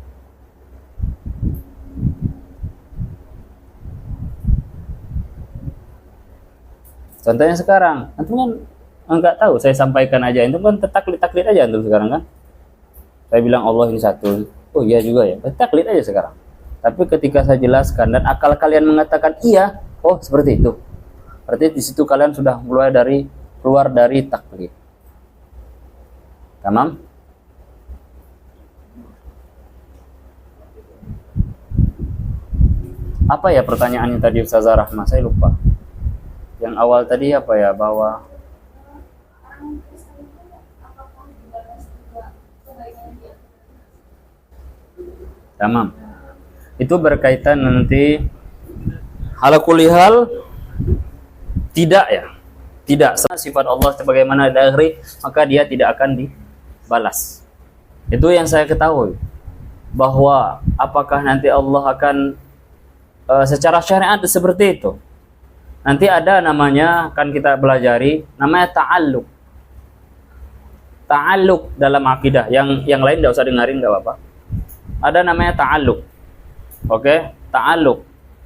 Contohnya sekarang, antum kan enggak tahu, saya sampaikan aja, antum kan taklid aja antum sekarang kan? Saya bilang Allah ini satu, oh iya juga ya, taklid aja sekarang. Tapi ketika saya jelaskan dan akal kalian mengatakan iya, oh seperti itu. Berarti di situ kalian sudah keluar dari taklid. Tamam? Apa ya pertanyaannya tadi Ustazah Rahma? Saya lupa. Yang awal tadi apa ya? Bahwa orang Kristen itu apakah dibalas juga kebaikan dia? tamam. Itu berkaitan nanti ala kulli hal tidak ya. Tidak sifat Allah sebagaimana dari maka dia tidak akan dibalas. Itu yang saya ketahui. Bahwa apakah nanti Allah akan secara syariat seperti itu. Nanti ada namanya, kan kita belajari, namanya ta'alluq. Ta'alluq dalam akidah. Yang lain enggak usah dengerin, enggak apa-apa. Ada namanya ta'alluq. Oke, ta'alluq.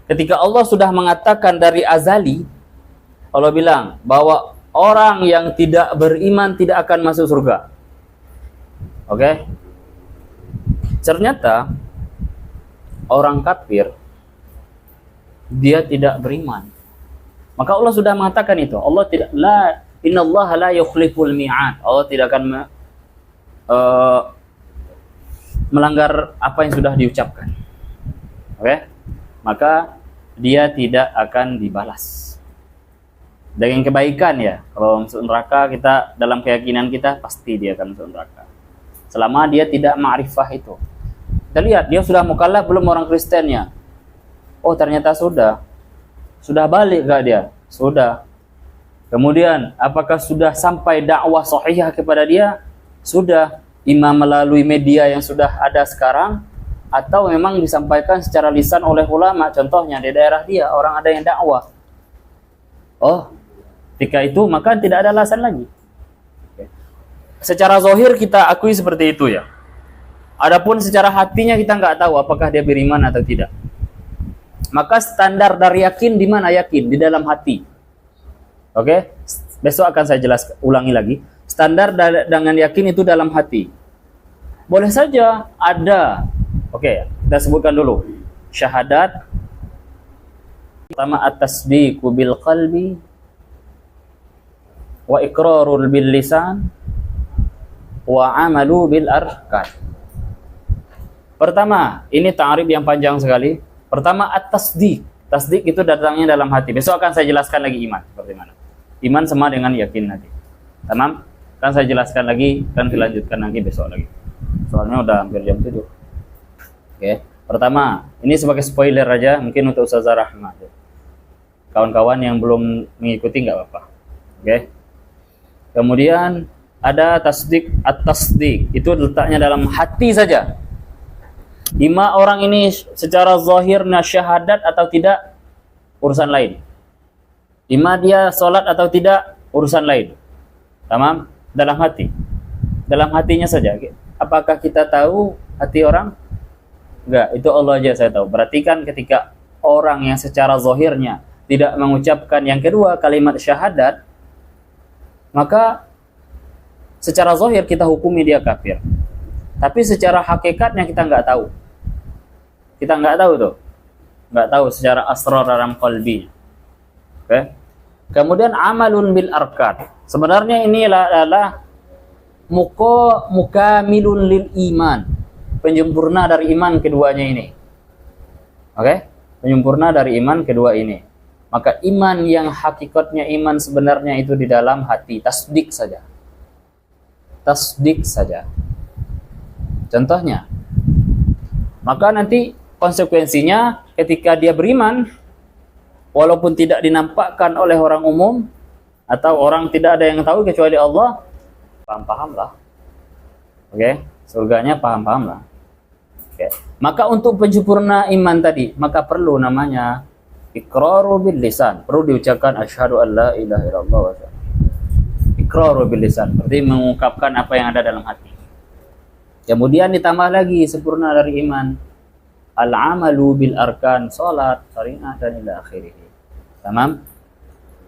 Ketika Allah sudah mengatakan dari azali, Allah bilang bahwa orang yang tidak beriman tidak akan masuk surga. Oke? Ternyata orang kafir dia tidak beriman. Maka Allah sudah mengatakan itu. Allah tidak innallaha la yukhliful mi'ad. Allah tidak akan melanggar apa yang sudah diucapkan. Oke? Maka dia tidak akan dibalas. Dengan kebaikan ya. Kalau masuk neraka kita dalam keyakinan kita pasti dia akan masuk neraka. Selama dia tidak ma'rifah itu. Kita lihat dia sudah mukallaf belum orang Kristennya. Oh ternyata sudah balik gak dia? Sudah. Kemudian apakah sudah sampai dakwah sahihah kepada dia? Sudah. Imam melalui media yang sudah ada sekarang, atau memang disampaikan secara lisan oleh ulama, contohnya di daerah dia orang ada yang dakwah. Oh, ketika itu maka tidak ada alasan lagi. Secara zahir kita akui seperti itu ya. Adapun secara hatinya kita nggak tahu apakah dia beriman atau tidak. Maka standar dari yakin di mana yakin? Di dalam hati. Oke? Besok akan saya ulangi lagi. Standar dengan yakin itu dalam hati. Boleh saja ada. Oke, kita sebutkan dulu. Syahadat. Pertama at-tasdiqu bil qalbi wa iqrarul bil lisan wa amalu bil arkan. Pertama, ini ta'rif yang panjang sekali. Pertama, at-tasdiq. Tasdiq itu datangnya dalam hati. Besok akan saya jelaskan lagi iman seperti mana. Iman sama dengan yakin nanti. Tamam? Kan saya jelaskan lagi, kan dilanjutkan lagi besok lagi. Soalnya udah hampir jam 7. Oke. Pertama, ini sebagai spoiler aja, mungkin untuk Ustazah Rahma. Kawan-kawan yang belum mengikuti nggak apa-apa. Oke. Kemudian ada tasdik, at-tasdik. Itu letaknya dalam hati saja. Ima orang ini secara zahirnya syahadat atau tidak, urusan lain. Ima dia sholat atau tidak, urusan lain. Tamam? Dalam hati. Dalam hatinya saja. Apakah kita tahu hati orang? Enggak, itu Allah aja saya tahu. Berarti kan ketika orang yang secara zahirnya tidak mengucapkan yang kedua kalimat syahadat, maka secara zahir kita hukumi dia kafir. Tapi secara hakikatnya kita nggak tahu. Kita nggak tahu tuh. Nggak tahu secara asrar dalam qalbi. Oke. Kemudian amalun bil arkan. Sebenarnya ini adalah mukamilun lil iman. Penyempurna dari iman keduanya ini. Oke? Penyempurna dari iman kedua ini. Maka iman yang hakikatnya iman sebenarnya itu di dalam hati, tasdik saja. Tasdik saja. Contohnya, maka nanti konsekuensinya ketika dia beriman, walaupun tidak dinampakkan oleh orang umum atau orang tidak ada yang tahu kecuali Allah, paham-paham lah. Oke, surganya paham-paham lah. Oke. Maka untuk penyempurna iman tadi, maka perlu namanya iqraru bil lisan. Perlu diucapkan asyhadu an la ilaha illallah wa iqraru bil lisan, berarti mengungkapkan apa yang ada dalam hati. Kemudian ditambah lagi sempurna dari iman, al-amalu bil arkan, salat, syariah dan ila akhirih. Tamam?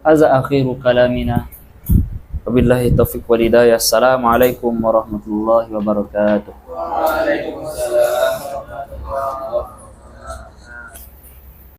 Hadza akhiru kalamina. Wabillahi taufiq wal hidayah. Assalamualaikum warahmatullahi wabarakatuh. Waalaikumsalam.